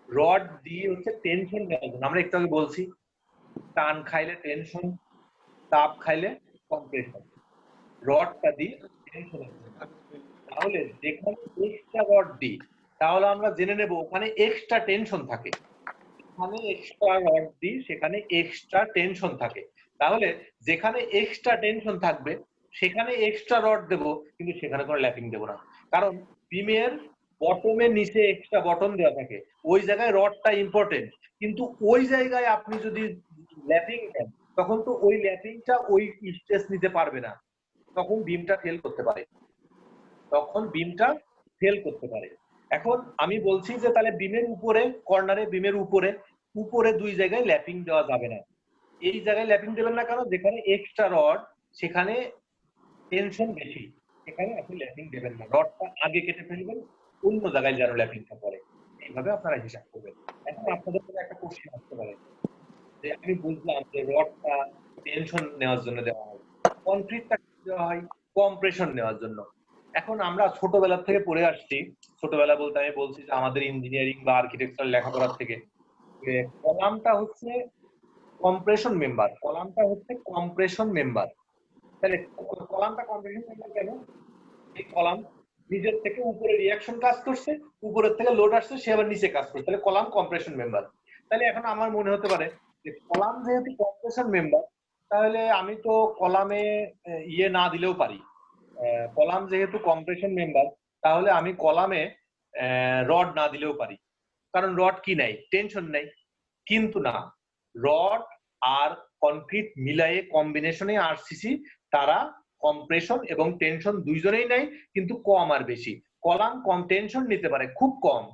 Speaker 3: রড দিয়ে হচ্ছে টেনশন দেওয়ার জন্য। আমরা একটু আগে বলছি টান খাইলে টেনশন, তাপ খাইলে কম্প্রেশন, রডটা দিই টেনশনের জন্য। তাহলে যেখানে এক্সট্রা রড দিই তাহলে আমরা জেনে নেব ওখানে এক্সট্রা টেনশন থাকে, যেখানে এক্সট্রা রড দিই সেখানে এক্সট্রা টেনশন থাকে। তাহলে যেখানে এক্সট্রা টেনশন থাকবে সেখানে এক্সট্রা রড দেব, কিন্তু সেখানে কোনো ল্যাপিং দেব না। কারণ বিমের বটমের নিচে এক্সট্রা বটম দেওয়া থাকে, ওই জায়গায় রডটা ইম্পর্টেন্ট, কিন্তু ওই জায়গায় আপনি যদি ল্যাপিং দেন তখন তো ওই ল্যাপিংটা ওই স্ট্রেস নিতে পারবে না, তখন বিমটা ফেল করতে পারে। এখন আমি বলছি যে তাহলে বিমের উপরে, কর্নারে বিমের উপরে 2 জায়গায় ল্যাপিং দেওয়া যাবে না। এই জায়গায় ল্যাপিং দেবেন না কারণ যেখানে এক্সট্রা রড সেখানে টেনশন বেশি, সেখানে আপনি ল্যাপিং দেবেন না, রডটা আগে কেটে ফেলবেন, অন্য জায়গায় যেন ল্যাপিংটা পড়ে। এইভাবে আপনারা হিসাব করবেন। এখন আপনাদের জন্য একটা কোশ্চেন আসতে পারে যে আমি বুঝলাম যে রডটা টেনশন নেওয়ার জন্য দেওয়া হয়, কনক্রিটটা দেওয়া হয় কম্প্রেশন নেওয়ার জন্য। এখন আমরা ছোটবেলা থেকে পড়ে আসছি, ছোটবেলা বলতে আমি বলছি যে আমাদের ইঞ্জিনিয়ারিং বা আর্কিটেকচার লেখাপড়ার থেকে, কলামটা হচ্ছে কম্প্রেশন মেম্বার। তাহলে কলামটা কম্প্রেশন মেম্বার কেন? এই কলাম নিজের থেকে উপরে রিয়াকশন কাজ করছে, উপরের থেকে লোড আসছে, সে আবার নিচে কাজ করছে, তাহলে কলাম কম্প্রেশন মেম্বার। তাহলে এখন আমার মনে হতে পারে যে কলাম যেহেতু কম্প্রেশন মেম্বার, তাহলে আমি তো কলামে ইয়ে না দিলেও পারি। কলাম যেহেতু কম্প্রেশন মেম্বার, তাহলে আমি কলামে রড না দিলেও পারি, কারণ রড কি নাই, টেনশন নাই। কিন্তু না, রড আর কনক্রিট মিলায়ে কম্বিনেশনে আরসিসি তারা কম্প্রেশন এবং টেনশন দুইজনেই নেয়, কিন্তু কম আর বেশি। কলাম কম টেনশন নিতে পারে, খুব কম।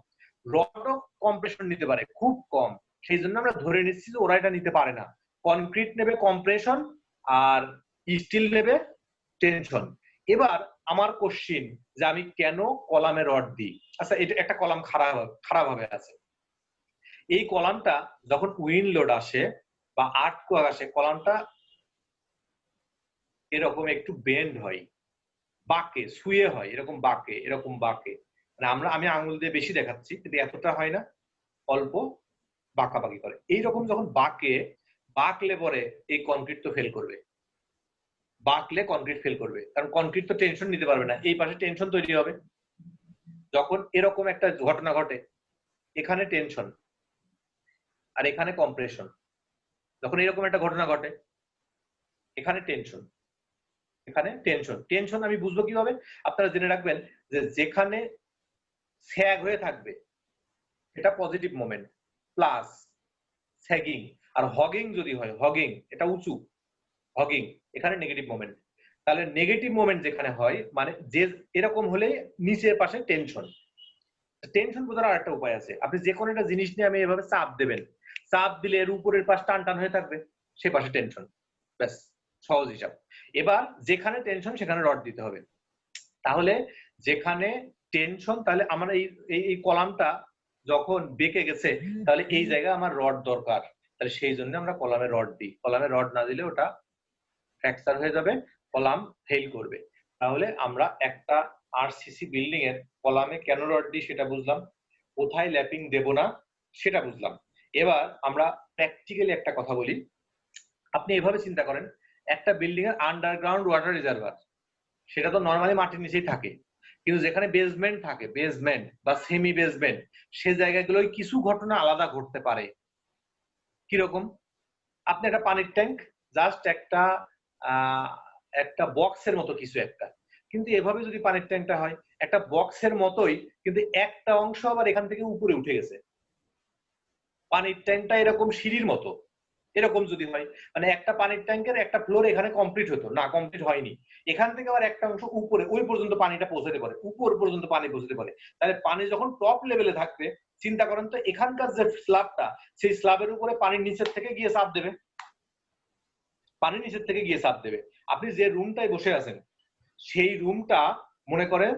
Speaker 3: রডও কম্প্রেশন নিতে পারে, খুব কম। সেই জন্য আমরা ধরে নিচ্ছি যে ওরা এটা নিতে পারে না। কনক্রিট নেবে কম্প্রেশন আর স্টিল নেবে টেনশন। এবার আমার কোশ্চিন যে আমি কেন কলামে রড দিই? আচ্ছা, এটা একটা কলাম খারাপ ভাবে আছে। এই কলামটা যখন উইন্ড লোড আসে বা আর্থকোয়াক আসে, কলামটা এরকম একটু বেন্ড হয়, বাঁকে শুয়ে হয়, এরকম বাঁকে। মানে আমি আঙুল দিয়ে বেশি দেখাচ্ছি, কিন্তু এতটা হয় না, অল্প বাঁকাবাকি করে। এইরকম যখন বাঁকলে পরে এই কনক্রিট তো ফেল করবে, বাঁকলে কনক্রিট ফেল করবে, কারণ কনক্রিট তো টেনশন নিতে পারবে না, এই পাশে টেনশন তৈরি হবে। যখন এরকম একটা ঘটনা ঘটে, এখানে টেনশন আর এখানে কম্প্রেশন, যখন এরকম একটা ঘটনা ঘটে, এখানে টেনশন আমি বুঝবো কিভাবে? আপনারা জেনে রাখবেন যে যেখানে স্যাগ হয়ে থাকবে এটা পজিটিভ মোমেন্ট প্লাস স্যাগিং, আর হগিং যদি হয়, হগিং এটা উঁচু, হগিং এখানে নেগেটিভ মোমেন্ট। তাহলে নেগেটিভ মোমেন্ট যেখানে হয়, মানে যে এরকম হলে নিচের পাশে টেনশন বোঝার আরেকটা উপায় আছে। আপনি যে কোনো একটা জিনিস নিয়ে আমি এভাবে চাপ দেবেন, চাপ দিলে এর উপরের পাশ টান হয়ে থাকবে, সে পাশে টেনশন, ব্যাস, সহজ হিসাব। এবার যেখানে টেনশন সেখানে রড দিতে হবে। তাহলে যেখানে টেনশন, তাহলে আমার এই কলামটা যখন বেঁকে গেছে, তাহলে এই জায়গায় আমার রড দরকার, তাহলে সেই জন্য আমরা কলামে রড দিই। কলামে রড না দিলে ওটা ফ্র্যাকচার হয়ে যাবে, কলাম ফেল করবে। তাহলে আমরা একটা আরসিসি বিল্ডিং এর কলামে কেন রড দিই সেটা বুঝলাম, কোথায় ল্যাপিং দেব না সেটা বুঝলাম। এবার আমরা প্র্যাকটিক্যালি একটা কথা বলি। আপনি এভাবে চিন্তা করেন, একটা বিল্ডিং এর আন্ডারগ্রাউন্ড ওয়াটার রিজার্ভার, সেটা তো নর্মালি মাটির নিচেই থাকে, কিন্তু যেখানে বেসমেন্ট থাকে, বেসমেন্ট বা সেমি বেসমেন্ট, সে জায়গাগুলোয় কিছু ঘটনা আলাদা ঘটতে পারে। কিরকম? আপনি একটা পানির ট্যাঙ্ক, জাস্ট একটা বক্সের মতো কিছু একটা, কিন্তু এভাবে যদি পানির ট্যাঙ্কটা হয় একটা বক্সের মতোই, কিন্তু একটা অংশ আবার এখান থেকে উপরে উঠে গেছে। পানির ট্যাঙ্কটা এরকম সিঁড়ির মতো, এরকম যদি হয়, মানে একটা পানির ট্যাঙ্কের একটা ফ্লোর এখানে কমপ্লিট হতো না, কমপ্লিট হয়নি, এখান থেকে আবার একটা অংশ উপরে, ওই পর্যন্ত পানিটা পৌঁছাতে পারে, উপর পর্যন্ত পানি পৌঁছাতে পারে। তাহলে পানি যখন টপ লেভেলে থাকবে, চিন্তা করেন তো এখানকার যে স্ল্যাবটা, সেই স্ল্যাবের উপরে পানির নিচের থেকে গিয়ে চাপ দেবে, পানির নিচের থেকে গিয়ে চাপ দেবে। আপনি যে রুমটায় বসে আছেন সেই রুমটা মনে করেন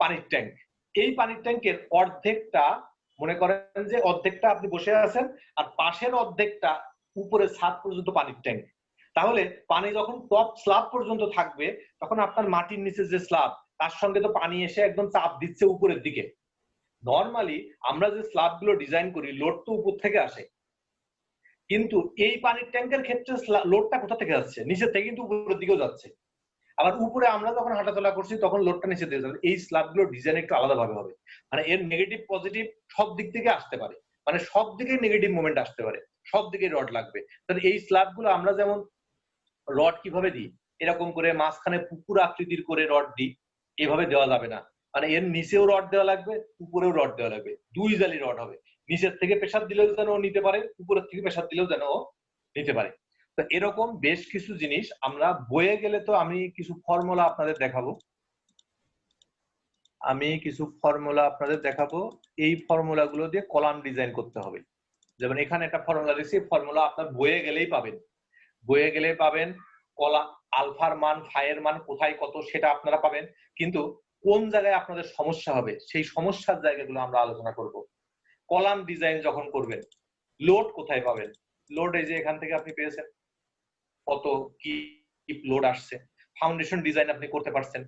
Speaker 3: পানির ট্যাঙ্ক, এই পানির ট্যাঙ্কের অর্ধেকটা, মনে করেন যে অর্ধেকটা আপনি বসে আছেন, আর পাশের অর্ধেকটা উপরে ছাদ পর্যন্ত পানির ট্যাঙ্ক। তাহলে পানি যখন টপ স্ল্যাব পর্যন্ত থাকবে, তখন আপনার মাটির নিচে যে স্ল্যাব, তার সঙ্গে তো পানি এসে একদম চাপ দিচ্ছে উপরের দিকে। নর্মালি আমরা যে স্ল্যাব গুলো ডিজাইন করি, লোড তো উপর থেকে আসে, কিন্তু এই পানির ট্যাঙ্কের ক্ষেত্রে লোডটা কোথা থেকে যাচ্ছে? নিচের থেকে, কিন্তু উপরের দিকেও যাচ্ছে। আবার উপরে আমরা যখন হাঁটাচলা করছি তখন লোডটা নিচে দিয়ে যাবে। এই স্ল্যাবগুলোর ডিজাইন একটু আলাদাভাবে হবে, মানে এর নেগেটিভ পজিটিভ সব দিক থেকে আসতে পারে, মানে সব দিকে নেগেটিভ মোমেন্ট আসতে পারে, সব দিকে রড লাগবে। তাহলে এই স্ল্যাবগুলো আমরা যেমন রড কিভাবে দিই, এরকম করে মাঝখানে পুকুর আকৃতির করে রড দিই, এভাবে দেওয়া যাবে না, মানে এর নিচেও রড দেওয়া লাগবে, উপরেও রড দেওয়া লাগবে, দুই জালি রড হবে। নিচের থেকে প্রেসার দিলেও যেন ও নিতে পারে, উপরের থেকে প্রেসার দিলেও যেন ও নিতে পারে। তো এরকম বেশ কিছু জিনিস আমরা বইয়ে গেলে, তো আমি কিছু ফর্মুলা আপনাদের দেখাবো, এই ফর্মুলা গুলো দিয়ে কলাম ডিজাইন করতে হবে। যেমন এখানে একটা ফর্মুলা দিচ্ছি, ফর্মুলা আপনার বইয়ে গেলেই পাবেন, কলাম আলফার মান, ফাইয়ের মান কোথায় কত সেটা আপনারা পাবেন, কিন্তু কোন জায়গায় আপনাদের সমস্যা হবে সেই সমস্যার জায়গাগুলো আমরা আলোচনা করব। কলাম ডিজাইন যখন করবেন, লোড কোথায় পাবেন? লোড এই যে এখান থেকে আপনি পেয়েছেন, কত কি লোড আসছে, ফাউন্ডেশন ডিজাইন আপনি করতে পারছেন।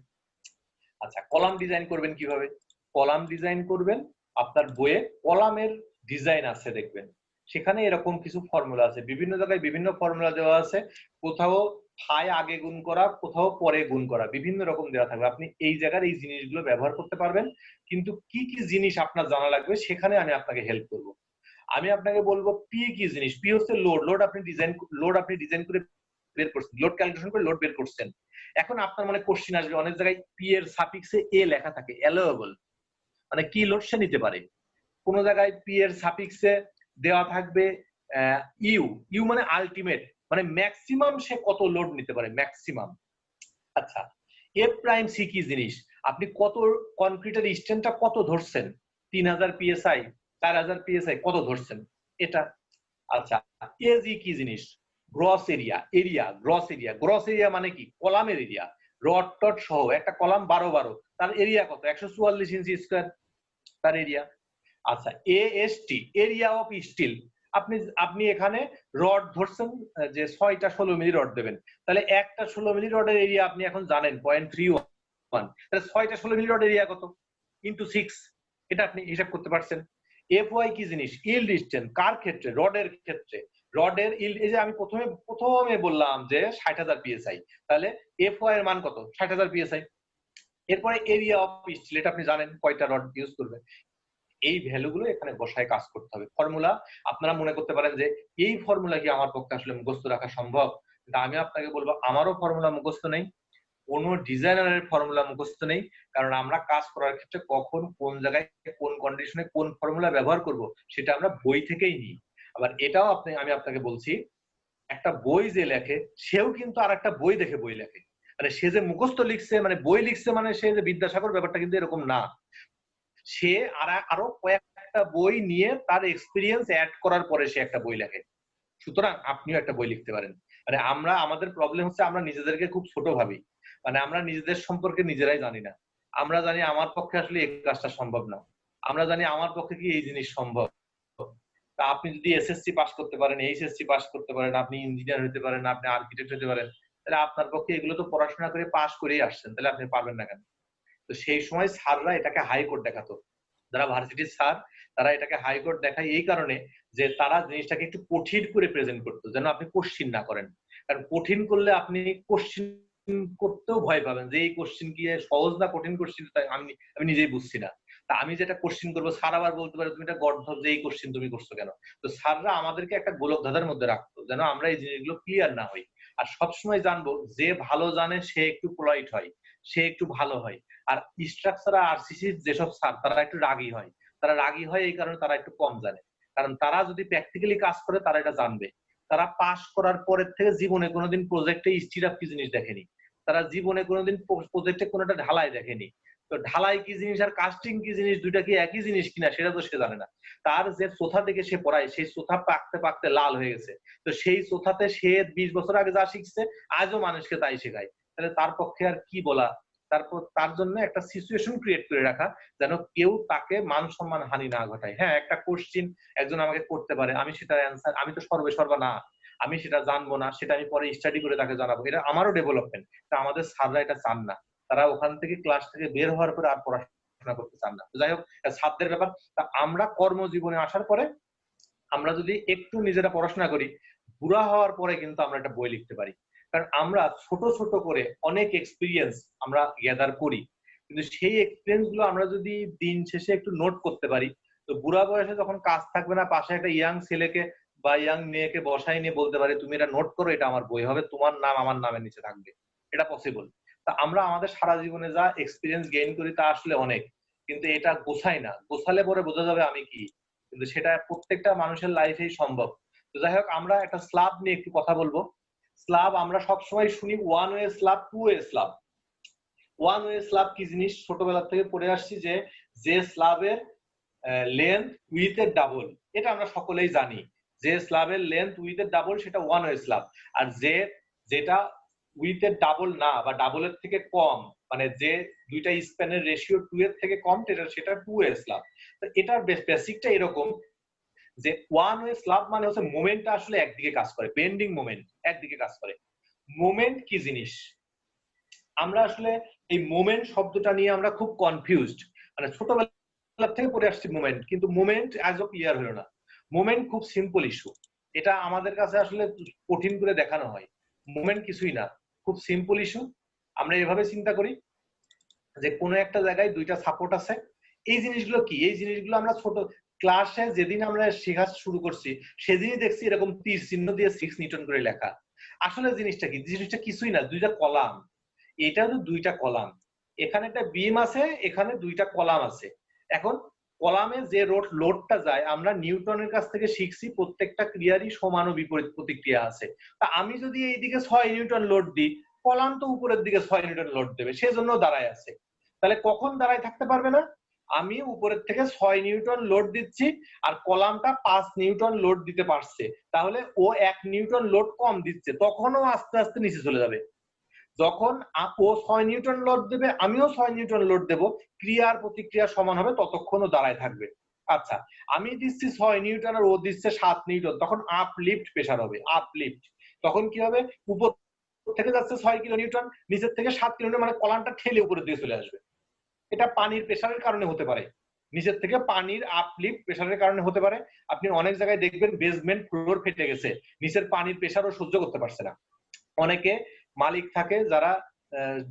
Speaker 3: আচ্ছা, কলাম ডিজাইন করবেন কিভাবে? কলাম ডিজাইন করবেন, আপনার বইয়ে কলামের ডিজাইন আছে দেখবেন, সেখানে এরকম কিছু ফর্মুলা আছে, বিভিন্ন জায়গায় বিভিন্ন ফর্মুলা দেওয়া আছে, কোথাও ফাই আগে গুণ করা, কোথাও পরে গুণ করা, বিভিন্ন রকম দেওয়া থাকবে। আপনি এই জায়গার এই জিনিসগুলো ব্যবহার করতে পারবেন, কিন্তু কি কি জিনিস আপনার জানা লাগবে সেখানে আমি আপনাকে হেল্প করব। আমি আপনাকে বলবো পি কি জিনিস। পি হচ্ছে লোড আপনি ডিজাইন করে বের করছেন, লোড ক্যালকুলেশন করে লোড বের করছেন। এখন আপনার মানে কোশ্চেন আসবে, অনেক জায়গায় পি এর সাফিক্সে এ লেখা থাকে, অ্যালাওয়েবল, মানে কি লোড সে নিতে পারে। কোন জায়গায় পি এর সাফিক্সে দেওয়া থাকবে ইউ মানে আলটিমেট, মানে ম্যাক্সিমাম সে কত লোড নিতে পারে, ম্যাক্সিমাম। আচ্ছা, এ প্রাইম সি কি জিনিস? আপনি কত কনক্রিটের স্ট্রেন্থটা কত ধরছেন? 3000 পিএসআই, 4000 পিএসআই কত ধরছেন? এটা। আচ্ছা, এজি কি জিনিস? গ্রস এরিয়া, গ্রস এরিয়া মানে কি? কলামের এরিয়া, রড টড সহ একটা কলাম 12 তার এরিয়া কত? 144 ইঞ্চি স্কয়ার তার এরিয়া। আচ্ছা, এএসটি এরিয়া অফ স্টিল, আপনি আপনি এখানে রড ধরছেন যে 6টা 16 মিলি রড দেবেন, তাহলে একটা 16 মিলি রডের এরিয়া আপনি এখন জানেন 0.31, তাহলে 6টা 16 মিলি রড এরিয়া কত? ইনটু 6, এটা আপনি হিসাব করতে পারছেন। এফওয়াই কি জিনিস? ইল্ড স্ট্রেন্থ, কার ক্ষেত্রে? রডের ক্ষেত্রে। রডের ইল্ড, এই যে আমি প্রথমে বললাম যে 60,000 পিএসআই, তাহলে এফওয়াই এর মান কত? 60,000 পিএসআই। এরপরে এরিয়া অফ স্টিল, এটা আপনি জানেন কয়টা রড ইউজ করবে। এই ভ্যালুগুলো এখানে বসায় কাজ করতে হবে। ফর্মুলা আপনারা মনে করতে পারেন যে এই ফর্মুলা কি আমার পক্ষে আসলে মুখস্থ রাখা সম্ভব? কিন্তু আমি আপনাকে বলবো আমারও ফর্মুলা মুখস্থ নেই, কোন ডিজাইনারের ফর্মুলা মুখস্থ নেই, কারণ আমরা কাজ করার ক্ষেত্রে কখন কোন জায়গায় কোন কন্ডিশনে কোন ফর্মুলা ব্যবহার করব সেটা আমরা বই থেকেই নিই। আবার এটাও আমি আপনাকে বলছি, একটা বই যে লেখে সেও কিন্তু আর একটা বই দেখে বই লেখে। মানে সে যে মুখস্থ লিখছে, মানে বই লিখছে মানে সে যে বিদ্যাসাগর, ব্যাপারটা কিন্তু এরকম না। সে আরো কয়েকটা বই নিয়ে তার এক্সপিরিয়েন্স অ্যাড করার পরে সে একটা বই লেখে। সুতরাং আপনিও একটা বই লিখতে পারেন। মানে আমাদের প্রবলেম হচ্ছে আমরা নিজেদেরকে খুব ছোট ভাবি, মানে আমরা নিজেদের সম্পর্কে নিজেরাই জানি না। আমরা জানি আমার পক্ষে আসলে এই কাজটা সম্ভব না, আমরা জানি আমার পক্ষে কি এই জিনিস সম্ভব। তা আপনি যদি এসএসসি পাস করতে পারেন, এইচএসসি পাস করতে পারেন, আপনি ইঞ্জিনিয়ার হতে পারেন, আপনি আর্কিটেক্ট হতে পারেন, তাহলে আপনার পক্ষে এগুলো তো পড়াশোনা করে পাস করেই আসছেন, তাহলে আপনি পারবেন না কেন? তো সেই সময় স্যাররা এটাকে হাইকোর্ট দেখাতো, যারা ভার্সিটির স্যার তারা এটাকে হাইকোর্ট দেখায় এই কারণে যে তারা জিনিসটাকে একটু কঠিন করে প্রেজেন্ট করতো, যেন আপনি কোশ্চিন না করেন। কারণ কঠিন করলে আপনি কোশ্চিন করতেও ভয় পাবেন যে এই কোশ্চিন কি সহজ না কঠিন কোশ্চিন, আমি নিজেই বুঝছি না। তা আমি যেটা কোশ্চিন করবো স্যার আবার বলতে পারে তুমি এটা গর্ধব যে এই কোশ্চিন তুমি করছো কেন। তো স্যাররা আমাদেরকে একটা গোলক ধাঁধার মধ্যে রাখতো যেন আমরা এই জিনিসগুলো ক্লিয়ার না হই। আর সবসময় জানবো যে ভালো জানে সে একটু পোলাইট হয়, সে একটু ভালো হয়। আর স্ট্রাকচার আর আরসিসি যেসব স্যার তারা একটু রাগী হয়, তারা রাগী হয় এই কারণে তারা একটু কম জানে। কারণ তারা যদি প্র্যাকটিক্যালি কাজ করে তারা এটা জানবে। তারা পাস করার পরের থেকে জীবনে কোনোদিন প্রজেক্টে স্টিরাপ কি জিনিস দেখেনি, তারা জীবনে কোনোদিন প্রজেক্টে কোনোটা ঢালাই দেখেনি। তো ঢালাই কি জিনিস আর কাস্টিং কি জিনিস, দুইটা কি একই জিনিস কিনা সেটা তো সে জানে না। তার যে সোথা থেকে সে পড়ায় সেই সোথা পাকতে পাকতে লাল হয়ে গেছে, তো সেই সোথাতে সে 20 বছর আগে যা শিখছে আজও মানুষকে তাই শেখায়, তাহলে তার পক্ষে আর কি বলা। তারপর তার জন্য একটা সিচুয়েশন ক্রিয়েট করে রাখা যেন কেউ তাকে মান সম্মান হানি না ঘটায়। হ্যাঁ, একটা কোশ্চিন একজন আমাকে করতে পারে, আমি সেটার অ্যান্সার, আমি তো সর্বা না, আমি সেটা জানবো না, সেটা আমি পরে স্টাডি করে তাকে জানাবো, এটা আমারও ডেভেলপমেন্ট। তা আমাদের স্যাররা এটা চান না, তারা ওখান থেকে ক্লাস থেকে বের হওয়ার পরে আর পড়াশোনা করতে চান না। যাই হোক, ছাত্রদের ব্যাপার। তা আমরা কর্মজীবনে আসার পরে আমরা যদি একটু নিজেরা পড়াশোনা করি, বুড়া হওয়ার পরে কিন্তু আমরা একটা বই লিখতে পারি। কারণ আমরা ছোট ছোট করে অনেক এক্সপিরিয়েন্স আমরা গ্যাদার করি, কিন্তু সেই এক্সপিরিয়েন্স গুলো আমরা যদি দিন শেষে একটু নোট করতে পারি, তো বুড়া বয়সে যখন কাজ থাকবে না, পাশে একটা ইয়াং ছেলেকে বা ইয়াং মেয়েকে বসাই নিয়ে বলতে পারে তুমি এটা নোট করো, এটা আমার বই হবে, তোমার নাম আমার নামের নিচে থাকবে, এটা পসিবল। তা আমরা আমাদের সারা জীবনে যা এক্সপিরিয়েন্স গেইন করি তা আসলে অনেক, কিন্তু এটা গোছাই না, গোছালে পরে বোঝা যাবে আমি কি, কিন্তু সেটা প্রত্যেকটা মানুষের লাইফেই সম্ভব। তো যাই হোক, আমরা একটা স্ল্যাব নিয়ে একটু কথা বলবো। স্ল্যাব আমরা সবসময় শুনি one way slab, two way slab. One way slab কি জিনিস ছোটবেলা থেকে পড়ে আসছি যে স্ল্যাবের লেন্থ উইথ এর ডাবল, এটা আমরা সকলেই জানি, যে স্ল্যাবের লেন্থ উইথ এর ডাবল সেটা ওয়ান ওয়ে স্ল্যাব। আর যেটা উইথ এর ডাবল না বা ডাবলের থেকে কম, মানে যে দুইটা স্প্যানের রেশিও 2 এর থেকে কম, সেটা টু ওয়ে স্ল্যাব। তো এটার বেসিকটা এরকম যে ওয়ান ওয়ে স্ল্যাব মানে হচ্ছে মোমেন্টটা আসলে একদিকে কাজ করে, বেন্ডিং মোমেন্ট একদিকে কাজ করে। মোমেন্ট কি জিনিস? আমরা আসলে এই মোমেন্ট শব্দটা নিয়ে আমরা খুব কনফিউজড, মানে ছোটবেলা থেকে পড়ে আসছি মোমেন্ট, কিন্তু মোমেন্ট আজও ক্লিয়ার হলো না। মোমেন্ট খুব সিম্পল ইস্যু, এটা আমাদের কাছে আসলে কঠিন করে দেখানো হয়। মোমেন্ট কিছুই না, খুব সিম্পল ইস্যু। আমরা এভাবে চিন্তা করি যে কোনো একটা জায়গায় দুইটা সাপোর্ট আছে। এই জিনিসগুলো কি? এই জিনিসগুলো আমরা ছোট ক্লাসে যেদিন আমরা শেখা শুরু করছি সেদিনই দেখছি এরকম তীর চিহ্ন দিয়ে 6 নিউটন করে লেখা। আসলে জিনিসটা কি? জিনিসটা কিছুই না, দুইটা কলাম। এটা তো দুইটা কলাম, এখানে একটা বিম আছে, এখানে দুইটা কলাম আছে। এখন কলামে যে লোডটা যায় আমরা নিউটনের কাছ থেকে শিখছি প্রত্যেকটা ক্রিয়ারই সমান ও বিপরীত প্রতিক্রিয়া আছে। তা আমি যদি এইদিকে 6 নিউটন লোড দিই কলাম তো উপরের দিকে 6 নিউটন লোড দেবে, সেজন্য দাঁড়ায় আছে। তাহলে কখন দাঁড়ায় থাকতে পারবে না? আমি উপরের থেকে 6 নিউটন লোড দিচ্ছি আর কলামটা 5 নিউটন লোড দিতে পারছে, তাহলে ও 1 নিউটন লোড কম দিচ্ছে, তখনও আস্তে আস্তে নিচে চলে যাবে। যখন ও 6 নিউটন লোড দেবে, আমিও 6 নিউটন লোড দেব, ক্রিয়ার প্রতিক্রিয়া সমান হবে, ততক্ষণও দাঁড়ায় থাকবে। আচ্ছা, আমি দিচ্ছি 6 নিউটন আর ও দিচ্ছে 7 নিউটন, তখন আপলিফট প্রেসার হবে, আপলিফট। তখন কি হবে? উপর থেকে যাচ্ছে 6 কিলো নিউটন, নিচের থেকে 7 কিলো নিউটন, মানে কলামটা ঠেলে উপরের দিকে চলে আসবে। এটা পানির প্রেসারের কারণে হতে পারে, নিচের থেকে পানির আপলিফট প্রেসারের কারণে হতে পারে। আপনি অনেক জায়গায় দেখবেন বেসমেন্ট ফ্লোর ফেটে গেছে, নিচের পানির প্রেসারও সহ্য করতে পারছে না। অনেকে মালিক থাকে যারা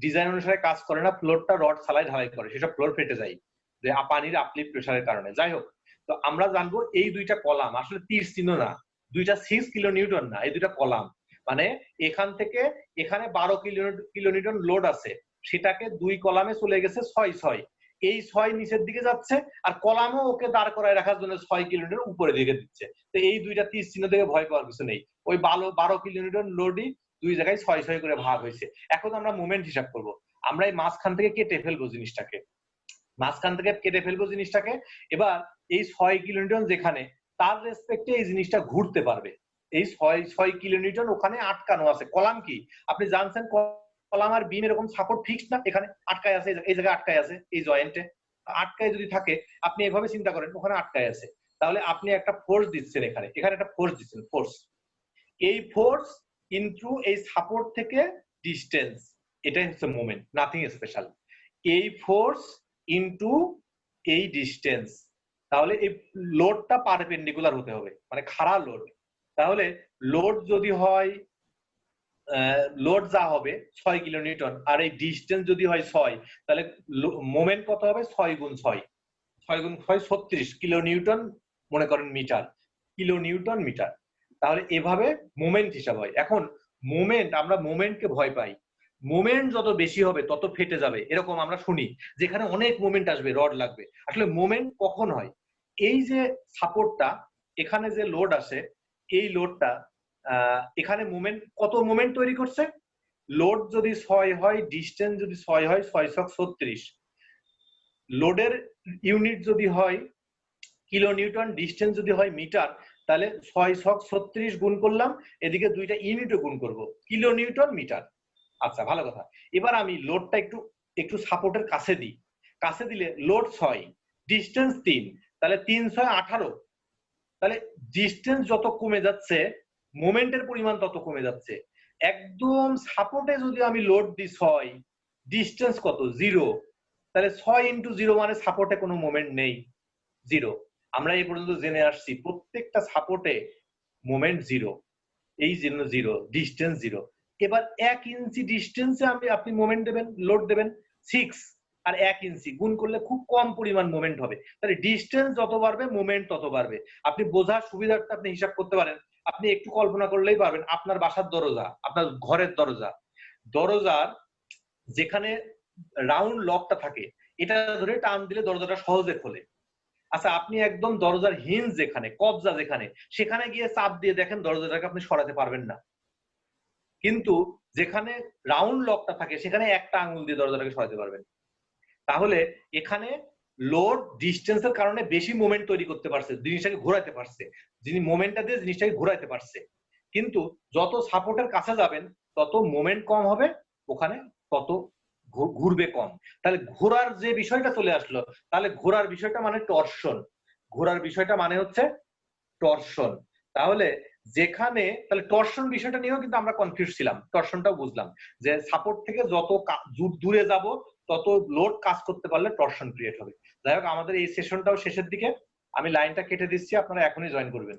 Speaker 3: ডিজাইন অনুসারে কাজ করে না, ফ্লোরটা রড ছালাই ঢালাই করে, সেসব ফ্লোর ফেটে যায় যে পানির আপলিফট প্রেসারের কারণে। যাই হোক, তো আমরা জানবো এই দুইটা কলাম আসলে তীর চিহ্ন না, দুইটা 6 কিলো নিউটন না, এই দুইটা কলাম। মানে এখান থেকে এখানে 12 কিলো নিউটন লোড আছে, সেটাকে 2 কলামে চলে গেছে 6 এই 6 নিচের দিকে যাচ্ছে, আর কলামও ওকে দাঁড় করায় রাখার জন্য 6 কিলো নিউটন উপরে দিকে দিচ্ছে। তো এই দুইটা তীর চিহ্ন থেকে ভয় পাওয়ার কিছু নেই, ওই 12 কিলো নিউটন লোডই দুই জায়গায় 6 করে ভাগ হয়েছে। এখন আমরা মোমেন্ট হিসাব করব, আমরা এই মাঝখান থেকে কেটে ফেলবো জিনিসটাকে, মাঝখান থেকে কেটে ফেলবো জিনিসটাকে। এবার এই 6 কিলো নিউটন যেখানে, তার রেসপেক্টে এই জিনিসটা ঘুরতে পারবে। এই 6 কিলো নিউটন ওখানে আটকানো আছে। কলাম কি আপনি জানছেন? কলাম আর বিম এরকম সাপোর্ট ফিক্সড না, এখানে আটকায় আছে, এই জায়গায় আটকায় আছে, এই জয়েন্টে আটকায় যদি থাকে, আপনি এভাবে চিন্তা করেন ওখানে আটকায় আছে, তাহলে আপনি একটা ফোর্স দিচ্ছেন, এখানে একটা ফোর্স দিচ্ছেন, ফোর্স। এই ফোর্স ইনটু এই সাপোর্ট থেকে ডিস্টেন্স, এটাই হচ্ছে মোমেন্ট, নাথিং স্পেশাল। এই ফোর্স ইনটু এই ডিস্টেন্স, তাহলে এই লোডটা পারপেন্ডিকুলার হতে হবে, মানে খাড়া লোড। তাহলে লোড যদি হয়, লোড যা হবে 6 কিলো নিউটন, আর এই ডিস্টেন্স যদি হয় 6, তাহলে মোমেন্ট কত হবে? 6 গুণ 6, 6 গুণ 6 36 কিলো নিউটন, মনে করেন মিটার, কিলো নিউটন মিটার। তাহলে এভাবে মোমেন্ট হিসাব হয়। এখন মোমেন্ট, আমরা মোমেন্টকে ভয় পাই, মোমেন্ট যত বেশি হবে তত ফেটে যাবে, এরকম আমরা শুনি, যেখানে অনেক মোমেন্ট আসবে রড লাগবে। আসলে মোমেন্ট কখন হয়? এই যে সাপোর্টটা, এখানে যে লোড আসে, এই লোডটা এখানে মোমেন্ট, কত মোমেন্ট তৈরি করছে? লোড যদি 6 হয়, ডিস্টেন্স যদি 6 হয়, 6 ছক 36, লোডের ইউনিট যদি হয় কিলো নিউটন, ডিস্টেন্স যদি হয় মিটার, তাহলে 6 ছক 36 গুণ করলাম, এদিকে দুইটা ইউনিটও গুণ করব, কিলো নিউটন মিটার। আচ্ছা, ভালো কথা। এবার আমি লোডটা একটু সাপোর্টের কাছে দিই, কাছে দিলে লোড 6, ডিস্টেন্স 3, তাহলে 3 6 18। তাহলে ডিস্টেন্স যত কমে যাচ্ছে, মোমেন্টের পরিমাণ তত কমে যাচ্ছে। একদম সাপোর্টে যদি আমি লোড দিই 6, ডিস্টেন্স কত? 0, তাহলে 6 ইন্টু 0 মানে সাপোর্টে কোনো মোমেন্ট নেই, 0। আমরা এই পর্যন্ত জেনে আসছি প্রত্যেকটা সাপোর্টে মোমেন্ট 0, এই জন্য 0, ডিস্টেন্স 0। এবার 1 ইঞ্চি ডিস্টেন্সে আপনি মোমেন্ট দেবেন, লোড দেবেন 6, আর 1 ইঞ্চি গুণ করলে খুব কম পরিমাণ মোমেন্ট হবে। তাহলে ডিস্টেন্স যত বাড়বে মোমেন্ট তত বাড়বে। আপনি বোঝার সুবিধার্থে আপনি হিসাব করতে পারেন, আপনি একটু কল্পনা করলেই পারবেন। আপনার বাসার দরজা, আপনার ঘরের দরজা, দরজার যেখানে রাউন্ড লকটা থাকে, এটা ধরে টান দিলে দরজাটা সহজে খোলে। আচ্ছা, আপনি একদম দরজার হিঞ্জ যেখানে, কবজা যেখানে, সেখানে গিয়ে চাপ দিয়ে দেখেন দরজাটাকে আপনি সরাতে পারবেন না। কিন্তু যেখানে রাউন্ড লকটা থাকে সেখানে একটা আঙুল দিয়ে দরজাটাকে সরাতে পারবেন। তাহলে এখানে লোড ডিস্টেন্সের কারণে বেশি মোমেন্ট তৈরি করতে পারছে, জিনিসটাকে ঘোরাতে পারছে, যিনি মোমেন্টটা দিয়ে জিনিসটাকে ঘোরাতে পারছে। কিন্তু যত সাপোর্টের কাছে যাবেন তত মোমেন্ট কম হবে, ওখানে তত ঘুরবে কম। তাহলে ঘোরার যে বিষয়টা চলে আসলো, তাহলে ঘোরার বিষয়টা মানে টর্শন, ঘোরার বিষয়টা মানে হচ্ছে টর্শন। তাহলে যেখানে, তাহলে টর্শন বিষয়টা নিয়েও কিন্তু আমরা কনফিউজ ছিলাম, টর্শনটাও বুঝলাম যে সাপোর্ট থেকে যত দূরে যাব তত লোড কাজ করতে পারলে টর্শন ক্রিয়েট হবে। যাই হোক, আমাদের এই সেশনটাও শেষের দিকে, আমি লাইনটা কেটে দিচ্ছি, আপনারা এখনই জয়েন করবেন।